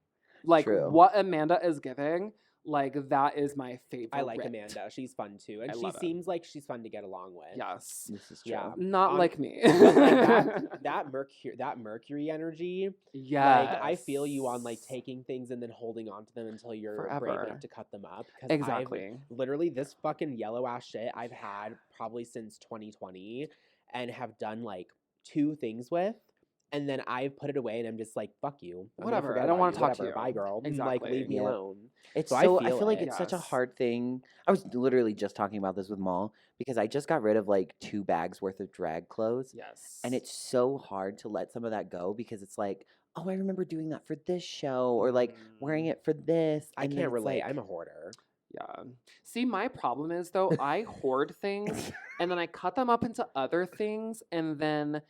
Like True. what Amanda is giving, like that is my favorite. I like Amanda. She's fun too, and I she love it. seems like she's fun to get along with. Yes. This is true. Yeah. Not On- like me. But, like, that Mercury energy. Yes. Like I feel you on like taking things and then holding on to them until you're brave Forever. enough to cut them up. 'Cause Exactly. Literally, this fucking yellow ass shit I've had probably since 2020, and have done like 2 things with. And then I've put it away, and I'm just like, "Fuck you." I'm gonna Whatever, forget I don't about wanna you, talk to whatever, you. Bye, girl. Like, Exactly. leave me Yeah. alone. It's So so I I feel feel like it. it's such a Yes. hard thing. I was literally just talking about this with Moll because I just got rid of like 2 bags worth of drag clothes. Yes. And it's so hard to let some of that go because it's like, oh, I remember doing that for this show or like wearing it for this. I and then can't it's relate. like- I'm a hoarder. Yeah. See, my problem is though, I hoard things and then I cut them up into other things and then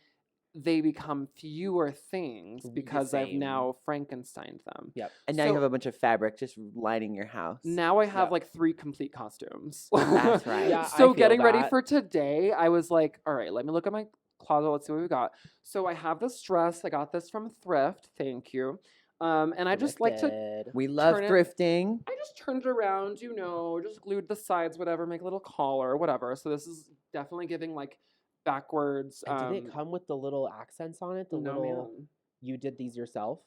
they become fewer things The because I've same. now Frankensteined them. Yep. and now you So- have a bunch of fabric just lining your house. Now I have Yeah. like 3 complete costumes. That's right. Yeah, I So feel getting ready that. for today, I was like, all right, let me look at my closet. Let's see what we got. So I have this dress. I got this from Thrift. Thank you. And I just like to Thrifted. We love turn it- thrifting. I just turned it around, just glued the sides, whatever, make a little collar, whatever. So this is definitely giving like backwards. And did it come with the little accents on it? The No, little. man. You did these yourself?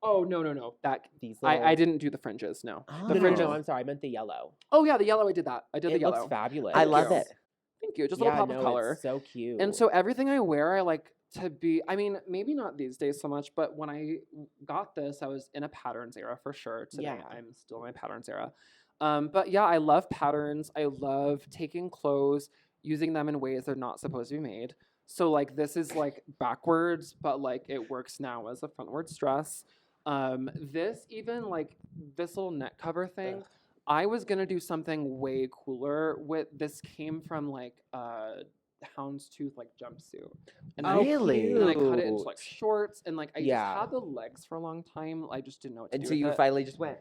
Oh no. That These little. I didn't do the fringes. No. Oh. The No, fringes. I'm sorry. I meant the yellow. Oh yeah, the yellow. I did that. I did the It yellow. looks fabulous. I love you. it. Thank you. Just a Yeah, little pop no, of color. It's so cute. And so everything I wear, I like to be. I mean, maybe not these days so much, but when I got this, I was in a patterns era for sure. Today, Yeah. I'm still in my patterns era. But yeah, I love patterns. I love taking clothes, using them in ways they're not supposed to be made. So like this is like backwards, but like it works now as a frontwards dress. This even like this little neck cover thing. Ugh. I was gonna do something way cooler with this. Came from like houndstooth like jumpsuit, and Oh, Really? and I cut it into like cute. shorts, and like I Yeah. just had the legs for a long time. I just didn't know what to Until do you with it. finally just went.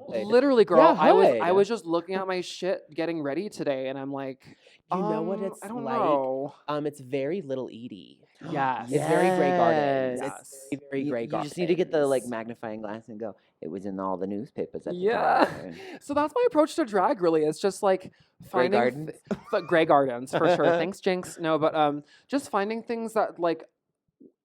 Literally, girl, Yeah, I hood. was just looking at my shit getting ready today, and I'm like, You know what it's I don't like? know. It's very Little Edie. Yes. It's very Grey Gardens. Yes. It's very, very You, Grey you Gardens. just need to get the like magnifying glass and go. It was in all the newspapers at the Yeah. time. So that's my approach to drag. Really, it's just like Grey finding Gardens. but Grey Gardens for sure. Thanks, Jinx. No, but just finding things that like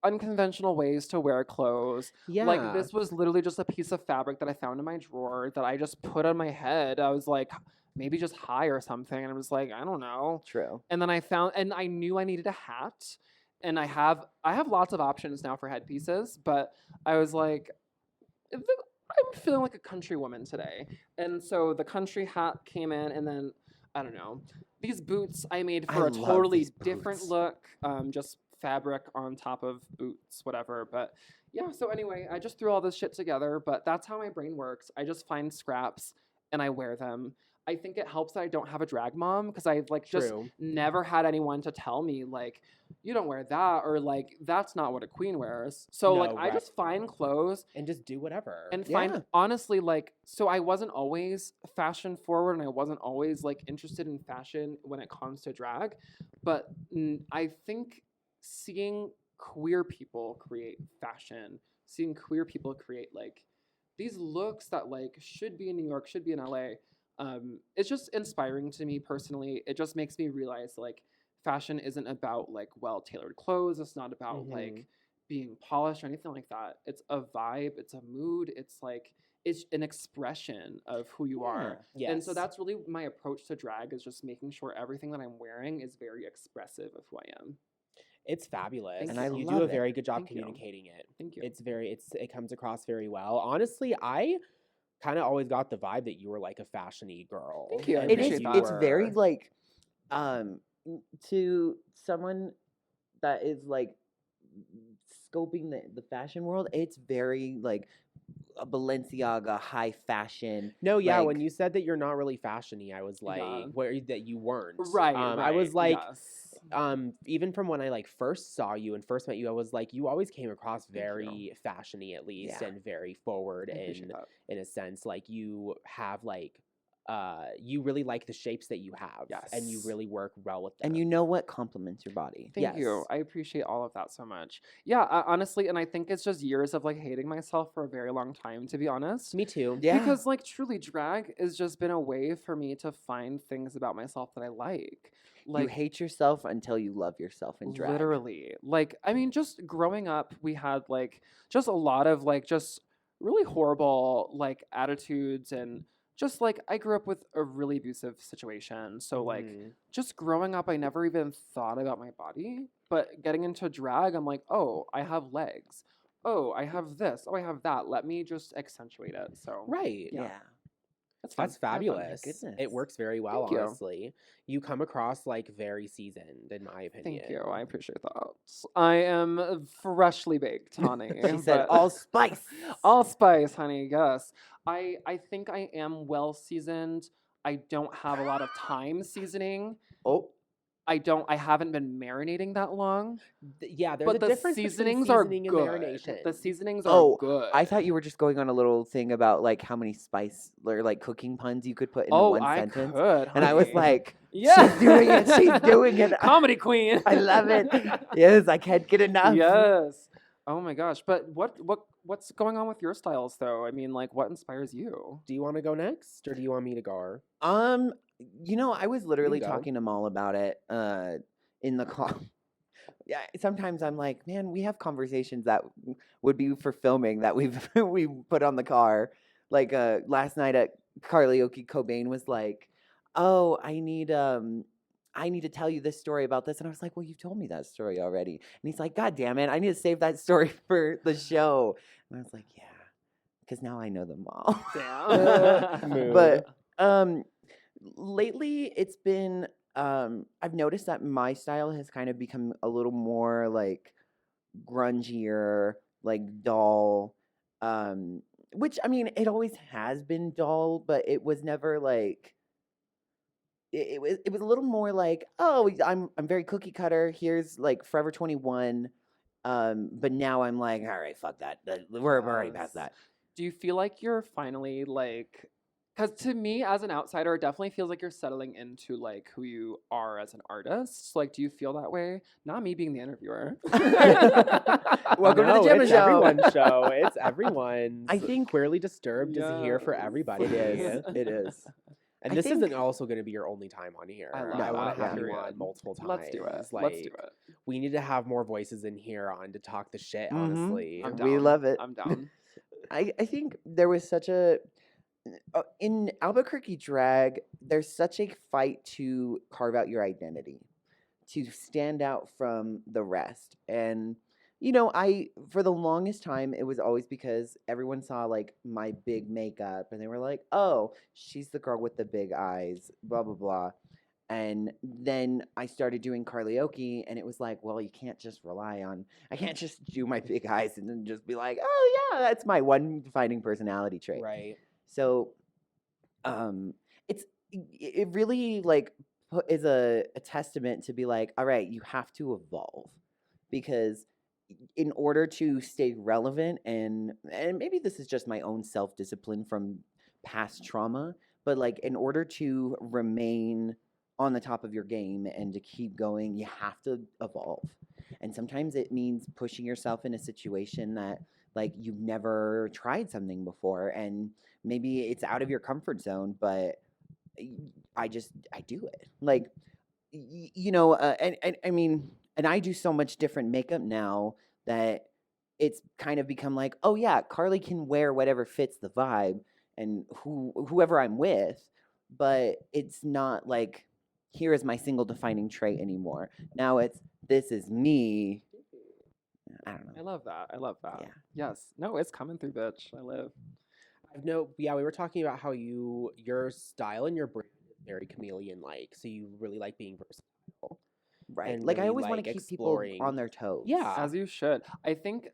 unconventional ways to wear clothes. Yeah. Like this was literally just a piece of fabric that I found in my drawer that I just put on my head. I was like, maybe just high or something, and I was like, I don't know. True. And then I found, and I knew I needed a hat, and I have lots of options now for headpieces, but I was like, I'm feeling like a country woman today, and so the country hat came in, and then I don't know, these boots I made I for a love totally these different boots. look, just fabric on top of boots, whatever. But yeah, so anyway, I just threw all this shit together, but that's how my brain works. I just find scraps and I wear them. I think it helps that I don't have a drag mom because I've like just True. never had anyone to tell me like you don't wear that or like that's not what a queen wears. So like No, I just find clothes And just do whatever. and Yeah. find honestly like so I wasn't always fashion forward and I wasn't always like interested in fashion when it comes to drag, but I think seeing queer people create fashion, seeing queer people create like these looks that like should be in New York, should be in LA. It's just inspiring to me personally. It just makes me realize like fashion isn't about like well tailored clothes. It's not about like being polished or anything like that. It's a vibe. It's a mood. It's like it's an expression of who you are. Yes. And so that's really my approach to drag is just making sure everything that I'm wearing is very expressive of who I am. It's fabulous. Thank And I you love do a it. very good job Thank you. communicating it. Thank you. It comes across very well. Honestly, I kind of always got the vibe that you were like a fashion-y girl. Thank you, I and It that is. appreciate you that. It's very were- like, to someone that is like scoping the fashion world. It's very like a Balenciaga high fashion. No, yeah, when like- you said that you're not really fashion-y, I was like, Yeah. that you weren't. Right. I was like, yes. even from when I like first saw you and first met you, I was like, you always came across you. very fashion-y at least Yeah. and very forward I appreciate that. in a sense. Like you have like you really like the shapes that you have. And you Yes. really work well with them. And you know what complements your body. Thank you. Yes. I appreciate all of that so much. Yeah, honestly, and I think it's just years of like hating myself for a very long time, to be honest. Me too. Yeah. Because like truly, drag has just been a way for me to find things about myself that I like. You Like hate yourself until you love yourself in drag. literally, like I mean, just growing up, we had like just a lot of like just really horrible like attitudes and just like I grew up with a really abusive situation. So like Mhm. just growing up, I never even thought about my body. But getting into drag, I'm like, oh, I have legs. Oh, I have this. Oh, I have that. Let me just accentuate it. So Right. Yeah. Yeah. that's fun. That's I have fun. fabulous. goodness. It works very well, Thank you. honestly. You come across like very seasoned, in my opinion. Thank you. I appreciate that. I am freshly baked, honey. She said but- all spice. All spice, honey. Yes. I think I am well seasoned. I don't have a lot of time seasoning. Oh, I haven't been marinating that long. Yeah, there's But a the difference seasonings between are seasoning and good. marination. The seasonings Oh, are good. I thought you were just going on a little thing about like how many spice or like cooking puns you could put in oh, one I sentence. could. And I was honey. like, yeah, she's doing it. She's doing it. Comedy queen. I love it. Yes, I can't get enough. Yes. Oh my gosh. But what's going on with your styles though? I mean, like what inspires you? Do you want to go next, or do you want me to go? I was literally go. talking to Moll about it in the car. Yeah, sometimes I'm like, man, we have conversations that would be for filming that we put on the car. Like last night at karaoke, Cobain was like, "Oh, I need to tell you this story about this," and I was like, "Well, you've told me that story already." And he's like, "God damn it, I need to save that story for the show." And I was like, "Yeah, because now I know them all." Damn. But lately it's been I've noticed that my style has kind of become a little more like grungier, like dull, which I mean it always has been dull, but it was never like it was a little more like, oh, I'm very cookie cutter, here's like Forever 21, but now I'm like, all right, fuck that, we're already past Yes. that. Do you feel like you're finally like Because to me, as an outsider, it definitely feels like you're settling into like who you are as an artist. Like, do you feel that way? Not me being the interviewer. Welcome to the No, Gemma it's Show. everyone's show. It's everyone's. I think- Queerly Disturbed is here for Yes. everybody. It is. It is. And I this think- isn't also going to be your only time on here. I love I want that, to have you period. on multiple times. Let's do it. Like, Let's do it. we need to have more voices in here on to talk the shit, Mhm. honestly. I'm We down. love it. I'm down. I think there was such a in Albuquerque drag, there's such a fight to carve out your identity, to stand out from the rest. And you know, I for the longest time it was always because everyone saw like my big makeup and they were like, "Oh, she's the girl with the big eyes," blah blah blah. And then I started doing karaoke, and it was like, well, you can't just rely on. I can't just do my big eyes and then just be like, oh yeah, that's my one defining personality trait. Right. So, it really like is a testament to be like, all right, you have to evolve, because in order to stay relevant, and maybe this is just my own self discipline from past trauma, but like in order to remain on the top of your game and to keep going, you have to evolve. And sometimes it means pushing yourself in a situation that like you've never tried something before, and maybe it's out of your comfort zone, but I do it. Like, you know, and I mean, and I do so much different makeup now that it's kind of become like, oh yeah, Carly can wear whatever fits the vibe and whoever I'm with, but it's not like, here is my single defining trait anymore. Now it's, this is me. I don't I know. love that. I love that. Yeah. Yes. No, it's coming through, bitch. I live. Yeah, we were talking about how your style and your brand is very chameleon-like, so you really like being versatile. Right. And Like I really always want like to keep exploring. people on their toes. Yeah. As you should. I think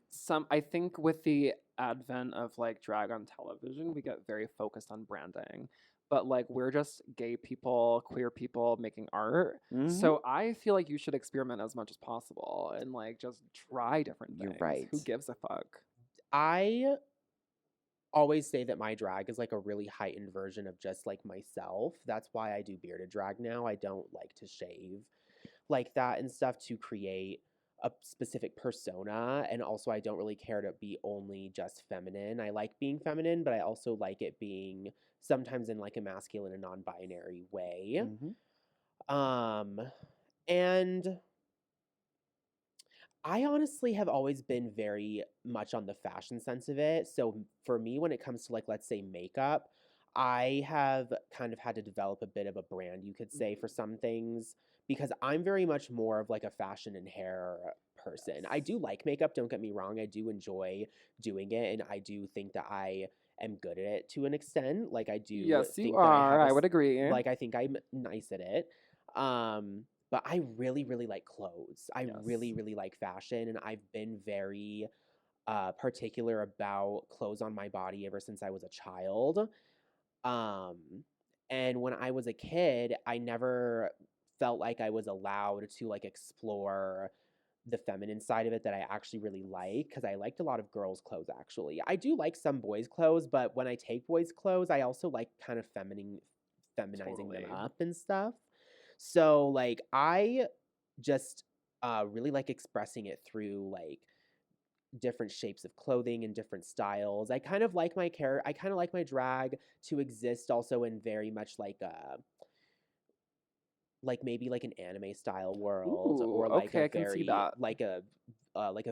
with the advent of like drag on television, we get very focused on branding. But like we're just gay people, queer people making art. Mhm. So I feel like you should experiment as much as possible and like just try different You're things. right. Who gives a fuck? I always say that my drag is like a really heightened version of just like myself. That's why I do bearded drag now. I don't like to shave like that and stuff to create a specific persona. And also, I don't really care to be only just feminine. I like being feminine, but I also like it being sometimes in like a masculine and non-binary way. Mhm. And I honestly have always been very much on the fashion sense of it. So for me, when it comes to like, let's say makeup, I have kind of had to develop a bit of a brand, you could say, for some things, because I'm very much more of like a fashion and hair person. I do like makeup, don't get me wrong. I do enjoy doing it, and I do think that I am good at it to an extent. Like I do Yes, you think that I have are. a I s- would agree. like I think I'm nice at it. But I really, really like clothes. I really, Yes. really like fashion, and I've been very particular about clothes on my body ever since I was a child. Um, and when I was a kid, I never felt like I was allowed to like explore the feminine side of it that I actually really like, because I liked a lot of girls' clothes actually. I do like some boys' clothes, but when I take boys' clothes, I also like kind of feminizing Totally. them up and stuff. So like I just really like expressing it through like different shapes of clothing and different styles. I kind of like I kind of like my drag to exist also in very much like maybe like an anime style world, Ooh, or like okay, a I can see very that. like a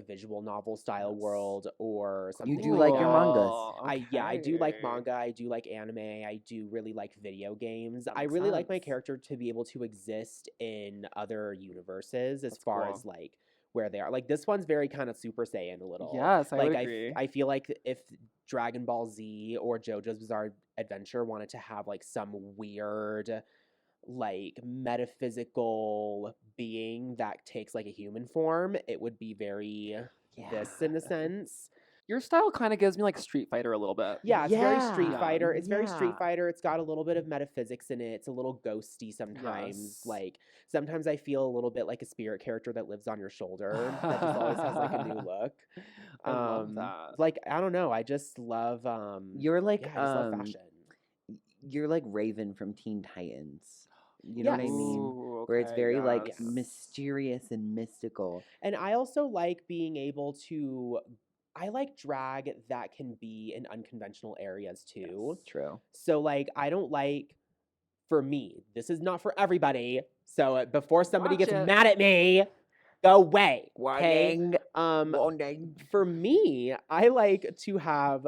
visual novel style Yes. world, or something do like your mangas. Cool, I do like okay. manga, I do like anime, I do really like video games. That I makes really like my sense. character to be able to exist in other universes as That's far cool. as like where they are. Like this one's very kind of Super Saiyan a little. Yes, I would Like agree. I feel like if Dragon Ball Z or JoJo's Bizarre Adventure wanted to have like some weird like metaphysical being that takes like a human form, it would be very this in a sense. Your style kind of gives me like Street Fighter a little bit. Yeah, it's very Street Yeah, Fighter. It's very Street yeah. Fighter. It's got a little bit of metaphysics in it. It's a little ghosty sometimes. Yes. Like sometimes I feel a little bit like a spirit character that lives on your shoulder that just always has like a new look. I love that. Like I don't know. I just love You're like yeah, I just love fashion. you're like Raven from Teen Titans. You know what I Yes. mean? Ooh, Where it's okay, very like yes. mysterious and mystical. And I also like being able to. I like drag that can be in unconventional areas too. Yes. True. So like I don't like. For me, this is not for everybody. So before somebody Watch gets it. mad at me, go away. Okay. Warning. Warning. For me, I like to have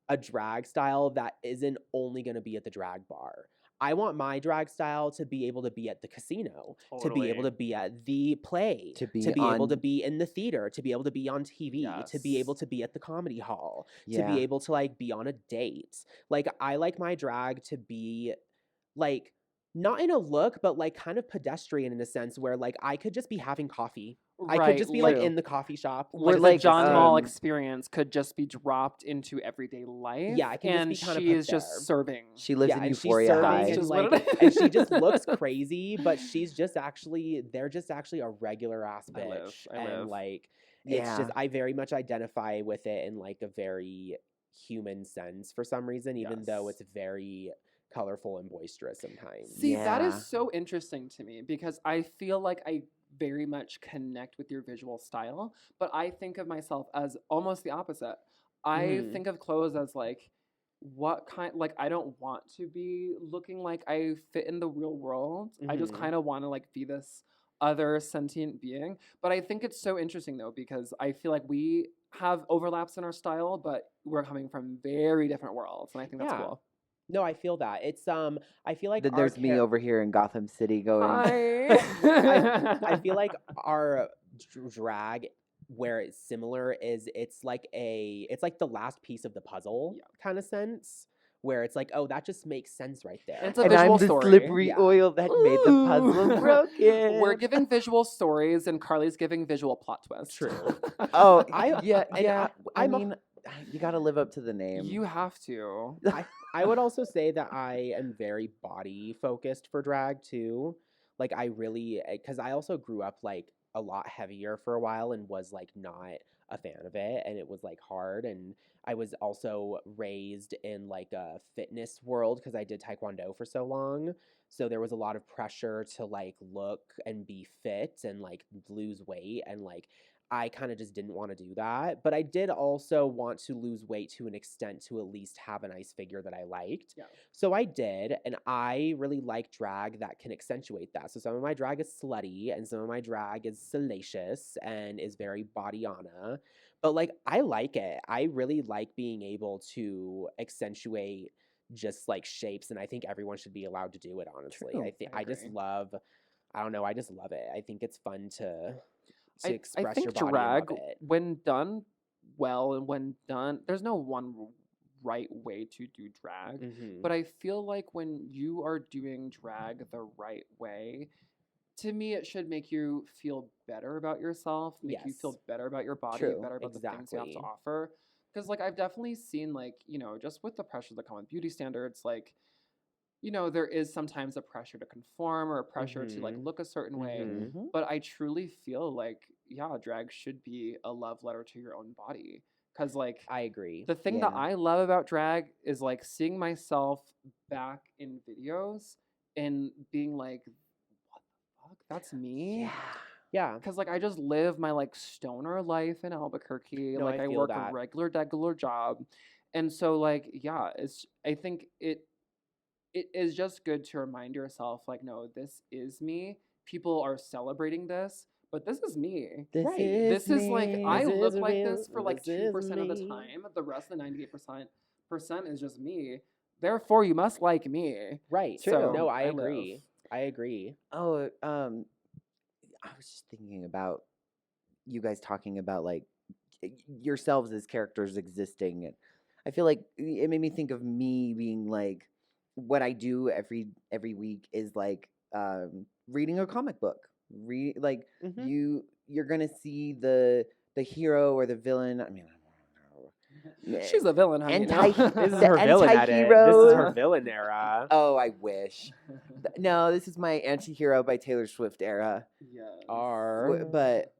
a drag style that isn't only going to be at the drag bar. I want my drag style to be able to be at the casino, to be able Totally. to be at the play, To be able to on- be in the theater, to be able to be on TV, to be able Yes. to be at the comedy hall, to Yeah. be able to like be on a date. Like I like my drag to be like not in a look, but like kind of pedestrian in a sense where like I could just be having coffee. I could Right, just be like true. in the coffee shop. Like the like, Jon'Moll um, experience could just be dropped into everyday life. Yeah, it can just and be kinda she put is just there. serving. She lives Yeah, in and she's Euphoria serving High. and Just what like it and she just is. looks crazy, but she's just actually they're just actually a regular ass I live, bitch. I And live. like it's Yeah. just I very much identify with it in like a very human sense for some reason, even though Yes. it's very colorful and boisterous sometimes. See, that Yeah. is so interesting to me because I feel like I very much connect with your visual style, but I think of myself as almost the opposite. I Mhm. think of clothes as like what kind like I don't want to be looking like I fit in the real world. I just Mhm. kind of want to like be this other sentient being. But I think it's so interesting though because I feel like we have overlaps in our style, but we're coming from very different worlds, and I think that's Yeah. cool. No, I feel that. It's I feel like Then there's me over here in Gotham City going. Hi. I feel like our drag where it's similar is it's like the last piece of the puzzle Yeah. kind of sense where it's like, oh, that just makes sense right there. It's a And I'm visual the story. slippery Yeah. oil that made the puzzle Ooh. broken. We're giving visual stories, and Carly's giving visual plot twists. True. Oh, I- yeah, and yeah. I I'm a- mean, you got to live up to the name. You have to. I would also say that I am very body focused for drag too. Like I really because I also grew up like a lot heavier for a while and was like not a fan of it and it was like hard and I was also raised in like a fitness world because I did taekwondo for so long. So there was a lot of pressure to like look and be fit and like lose weight and like I kind of just didn't want to do that. But I did also want to lose weight to an extent to at least have a nice figure that I liked. Yeah. So I did, and I really like drag that can accentuate that. So some of my drag is slutty, and some of my drag is salacious and is very bodyana. But like, I like it. I really like being able to accentuate just like shapes, and I think everyone should be allowed to do it. Honestly, True, I think I I just agree. love. I don't know. I just love it. I think it's fun to I express think your body drag, and love it. when done well and when done, there's no one right way to do drag. Mhm. But I feel like when you are doing drag the right way, to me, it should make you feel better about yourself, make you feel Yes. better about your body, True, better about the things you have to exactly. offer. Because, like, I've definitely seen, like, just with the pressures that come with beauty standards, like, there is sometimes a pressure to conform or a pressure to, like, Mhm. look a certain way. Mhm. Mhm. But I truly feel like, yeah, drag should be a love letter to your own body. Because, like, I agree. the thing that Yeah. I love about drag is like seeing myself back in videos and being like, what the fuck? That's me? Yeah. Yeah. Because like I just live my like stoner life in Albuquerque. No, like I I feel work that. a regular job. And so like, yeah, I think it is just good to remind yourself, like, no, this is me. People are celebrating this, but this is me. This Right. This is like me. I This look is like real- this for like this is 2% of the me. time. The rest of the 98% is just me. Therefore, you must like me. Right. So, No, I I agree. live. I agree. Oh, I was just thinking about you guys talking about like yourselves as characters existing, and I feel like it made me think of me being like what I do every week is like reading a comic book. Read like Mhm. you're gonna see the hero or the villain. I mean, She's a villain, honey. Anti- No. This is The her villain edit. This is her anti-hero. villain era. oh, I wish. No, this is my anti-hero by Taylor Swift era. Yes. R. But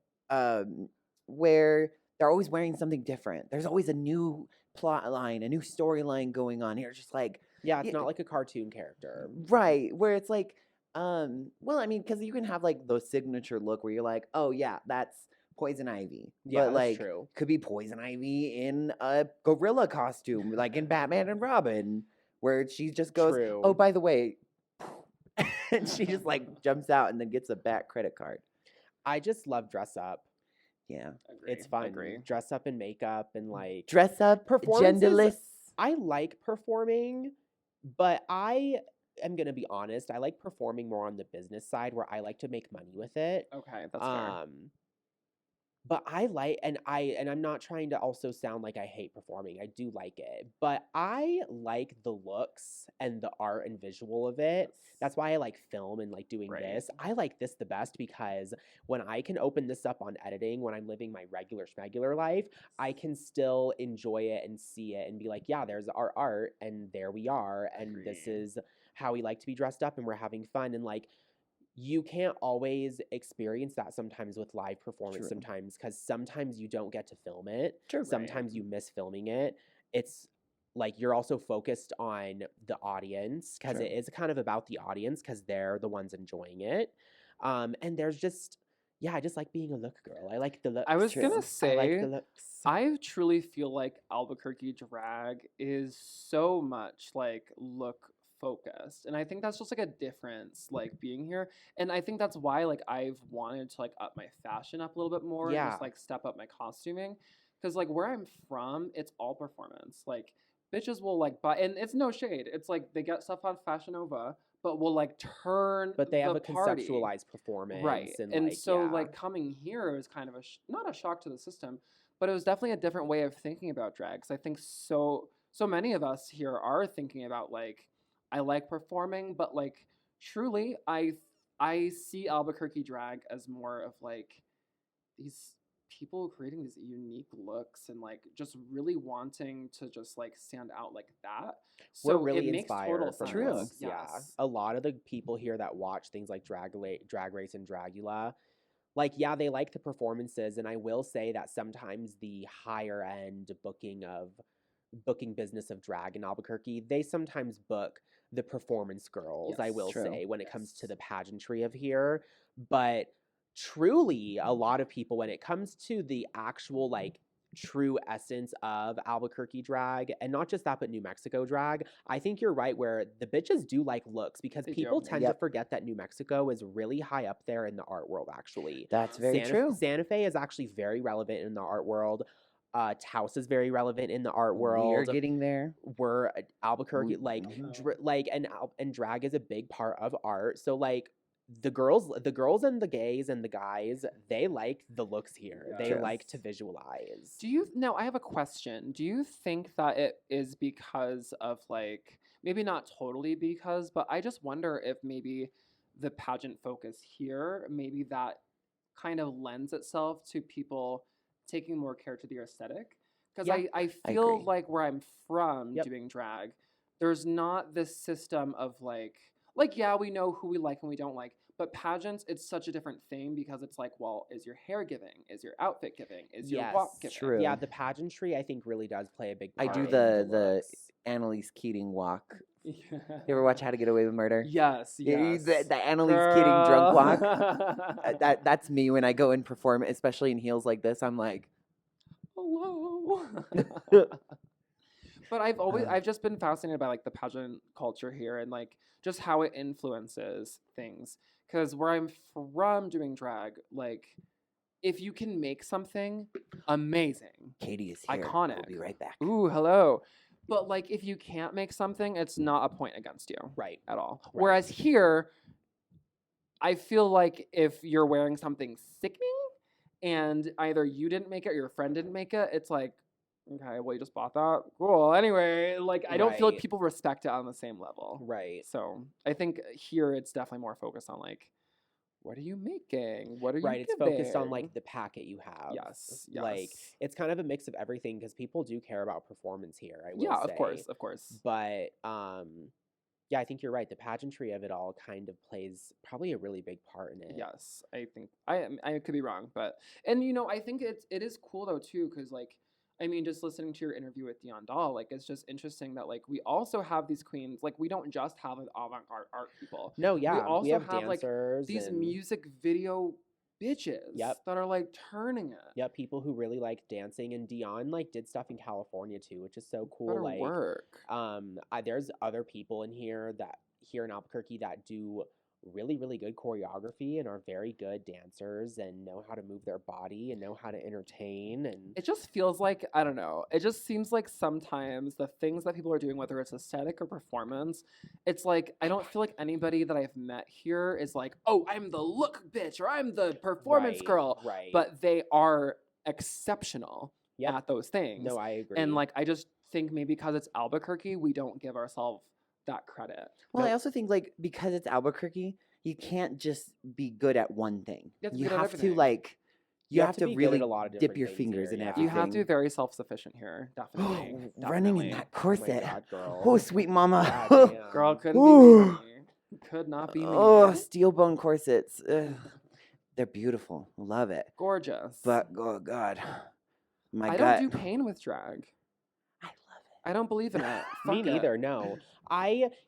where they're always wearing something different. There's always a new plot line, a new storyline going on here. Just like, Yeah, it's y- not like a cartoon character. right, where it's like, well, I mean, because you can have like the signature look where you're like, oh yeah, that's Poison Ivy. Yeah, But that's like, true. could be Poison Ivy in a gorilla costume, like in Batman and Robin, where she just goes, True. oh, by the way, and she just like jumps out and then gets a Bat credit card. I just love dress up. Yeah. Agree. It's fun. Agree. Dress up and makeup and like Dress up, Performances- genderless. I like performing, but I am gonna be honest. I like performing more on the business side where I like to make money with it. Okay, that's fair. But I like and I'm not trying to also sound like I hate performing. I do like it. But I like the looks and the art and visual of it. That's why I like film and like doing Right. this. I like this the best because when I can open this up on editing, when I'm living my regular schmegular life, I can still enjoy it and see it and be like, yeah, there's our art and there we are. And this Agreed. is how we like to be dressed up and we're having fun. And like, you can't always experience that sometimes with live performance True. sometimes because sometimes you don't get to film it. True. Sometimes you miss filming it. It's like you're also focused on the audience because True. it is kind of about the audience because they're the ones enjoying it. And there's just, yeah, I just like being a look girl. I like the looks. I was True. gonna I like say, the looks. I truly feel like Albuquerque drag is so much like look focused, and I think that's just like a difference like being here, and I think that's why like I've wanted to like up my fashion up a little bit more and Yeah. just like step up my costuming, because like where I'm from, it's all performance. Like bitches will like buy, and it's no shade, it's like they get stuff on Fashion Nova, but will like turn But they have the a party. conceptualized performance. Right. And like, so, yeah. like, coming here was kind of a not a shock to the system, but it was definitely a different way of thinking about drag. 'Cause I think so many of us here are thinking about like, I like performing, but like truly, I see Albuquerque drag as more of like these people creating these unique looks and like just really wanting to just like stand out like that. So We're really it makes total inspired from sense. True. looks, yeah. Yes. A lot of the people here that watch things like Drag Race and Dragula, like, yeah, they like the performances. And I will say that sometimes the higher end booking business of drag in Albuquerque, they sometimes book the performance girls, I Yes. will True. say, when it comes to Yes. the pageantry of here. But truly, a lot of people, when it comes to the actual, like, true essence of Albuquerque drag, and not just that, but New Mexico drag, I think you're right where the bitches do like looks because They people do. tend to Yep. forget that New Mexico is really high up there in the art world, actually. That's very true. Santa Fe is actually very relevant in the art world. Taos is very relevant in the art world. We're getting there. We're Albuquerque, like, Mhm. and drag is a big part of art. So like the girls and the gays and the guys, they like the looks here. They Yes. like to visualize. Do you now? I have a question. Do you think that it is because of like maybe not totally because, but I just wonder if maybe the pageant focus here, maybe that kind of lends itself to people taking more care to the aesthetic. Because Yeah, I I feel agree. like where I'm from Yep. doing drag, there's not this system of like yeah, we know who we like and we don't like, but pageants, it's such a different thing because it's like, well, is your hair giving? Is your outfit giving? Is your walk Yes, giving? true. Yeah, the pageantry I think really does play a big I part. do in the looks. Annalise Keating walk. Yeah. You ever watch How to Get Away with Murder? Yes, Yeah, yes. the Annalise Keating drunk walk. Girl. That's me when I go and perform, especially in heels like this. I'm like, Hello. But I've just been fascinated by like the pageant culture here and like just how it influences things. Because where I'm from doing drag, like if you can make something amazing, Katie is here. We'll iconic. be right back. Ooh, hello. But like if you can't make something, it's not a point against you Right. at all. Right. Whereas here, I feel like if you're wearing something sickening and either you didn't make it or your friend didn't make it, it's like, okay, well, you just bought that. Cool. Anyway, like, I don't feel like Right. people respect it on the same level. Right. So I think here it's definitely more focused on, like, what are you making? What are you Right. It's focused on giving? like the packet you have. Yes. Like yes. it's kind of a mix of everything because people do care about performance here. I will Yeah, say. of course. But Yeah, I think you're right. The pageantry of it all kind of plays probably a really big part in it. Yes, I think I could be wrong, but I think it is cool though too, because like I mean, just listening to your interview with Dion Dahl, like it's just interesting that like we also have these queens, like we don't just have like, avant-garde art people. No, We yeah, also have have like dancers these and music video bitches Yep. that are like turning it. yeah, people who really like dancing. And Dion like did stuff in California too, which is so cool. Better Like, work. there's other people in here in Albuquerque that do really, really good choreography and are very good dancers and know how to move their body and know how to entertain. And It just feels like, I don't know, it just seems like sometimes the things that people are doing, whether it's aesthetic or performance, it's like, I don't feel like anybody that I've met here is like, oh, I'm the look bitch or I'm the performance Right, girl. right. But they are exceptional Yep. at those things. No, I agree. And like, I just think maybe because it's Albuquerque, we don't give ourselves that credit. Well, I Nope. also think like because it's Albuquerque, you can't just be good at one thing. You have to be You good at have to everything. like you have to be good at really a lot of dip different your things fingers here, in yeah. everything. You have to be very self-sufficient here, definitely. Running in definitely. that Oh my corset. God, girl. Oh, sweet mama. God damn. Girl, couldn't Ooh. be me. Could not be me. Oh, steel bone corsets. Ugh. They're beautiful. Love it. Gorgeous. But oh god, my I gut. don't do pain with drag. I love I don't believe in it. Me Fuck it. neither, no.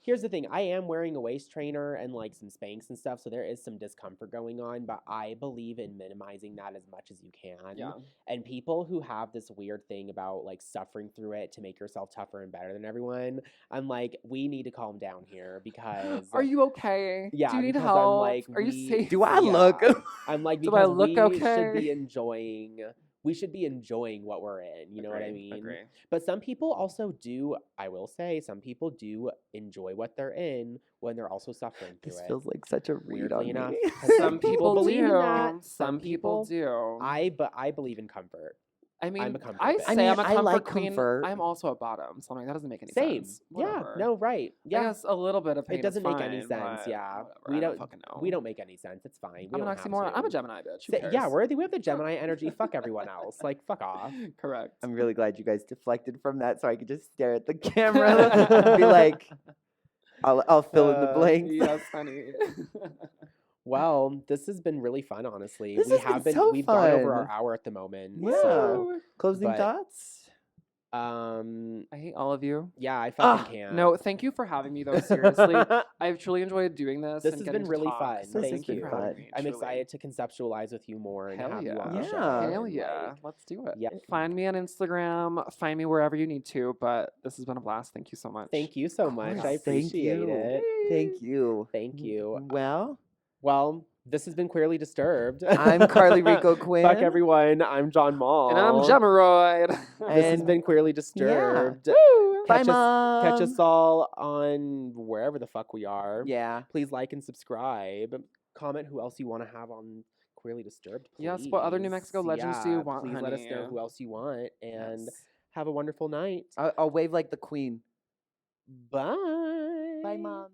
Here's the thing, I am wearing a waist trainer and like some Spanx and stuff, so there is some discomfort going on, but I believe in minimizing that as much as you can. Yeah. And people who have this weird thing about like suffering through it to make yourself tougher and better than everyone, I'm like, we need to calm down here because Are you okay? Yeah, Do you need because help? I'm like, Are you we- safe? Do I Yeah. look? I'm like, Do because I look we should okay? be enjoying what we're in, you know what I mean? Agree. But some people also do, I will say, some people do enjoy what they're in when they're also suffering through This it. feels like such a read on Weirdly enough, me. 'cause Some people believe in do. that. Some people do. But I believe in comfort. I mean, I'm a comfort I bitch. say I mean, I'm a I comfort like queen. comfort. I'm also a bottom, so I'm like, that doesn't make any Same. sense. Yeah. Whatever. No. Right. I Yeah. guess a little bit of pain It doesn't is make any fine, sense. but Yeah. whatever, We I don't fucking know. We don't make any sense. It's fine. We I'm an don't have oxymoron. to. I'm a Gemini bitch. Who Yeah, cares? we have the Gemini energy. Fuck everyone else. Like, fuck off. Correct. I'm really glad you guys deflected from that, so I could just stare at the camera and be like, "I'll fill in the blanks." Yes, honey. Well, this has been really fun, honestly. This has been so we've gone over fun. our hour at the moment. Yeah. So, Woo. Closing but- thoughts. I hate all of you. yeah, I fucking can't. No, thank you for having me though. Seriously, I've truly enjoyed doing this. This and has getting been to really talk, fun. so Thank you you. for having me, I'm truly. excited to conceptualize with you more and Hell have you yeah. on the show. Yeah. Hell and, yeah. like, Let's do it. yeah. Find me on Instagram. Find me wherever you need to. But this has been a blast. Thank you so much. Thank you so much. I course. Thank appreciate you. it. Thank you. Thank you. Well, Well, this has been Queerly Disturbed. I'm Carly Rico Quinn. Fuck everyone. I'm Jon'Moll. And I'm Gemmarhoid. This has And- been Queerly Disturbed. Woo! Bye, Catch Mom. us all on wherever the fuck we are. Yeah. Please like and subscribe. Comment who else you want to have on Queerly Disturbed. Yes, what other New please. Mexico legends do you Yeah, want, Please let us know honey? who else you want. And Yes. have a wonderful night. I'll wave like the queen. Bye. Bye, Mom.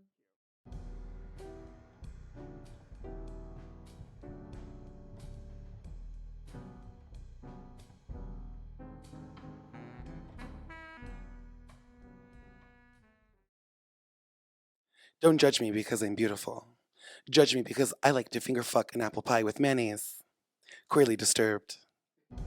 Don't judge me because I'm beautiful. Judge me because I like to finger fuck an apple pie with mayonnaise. Queerly Disturbed. We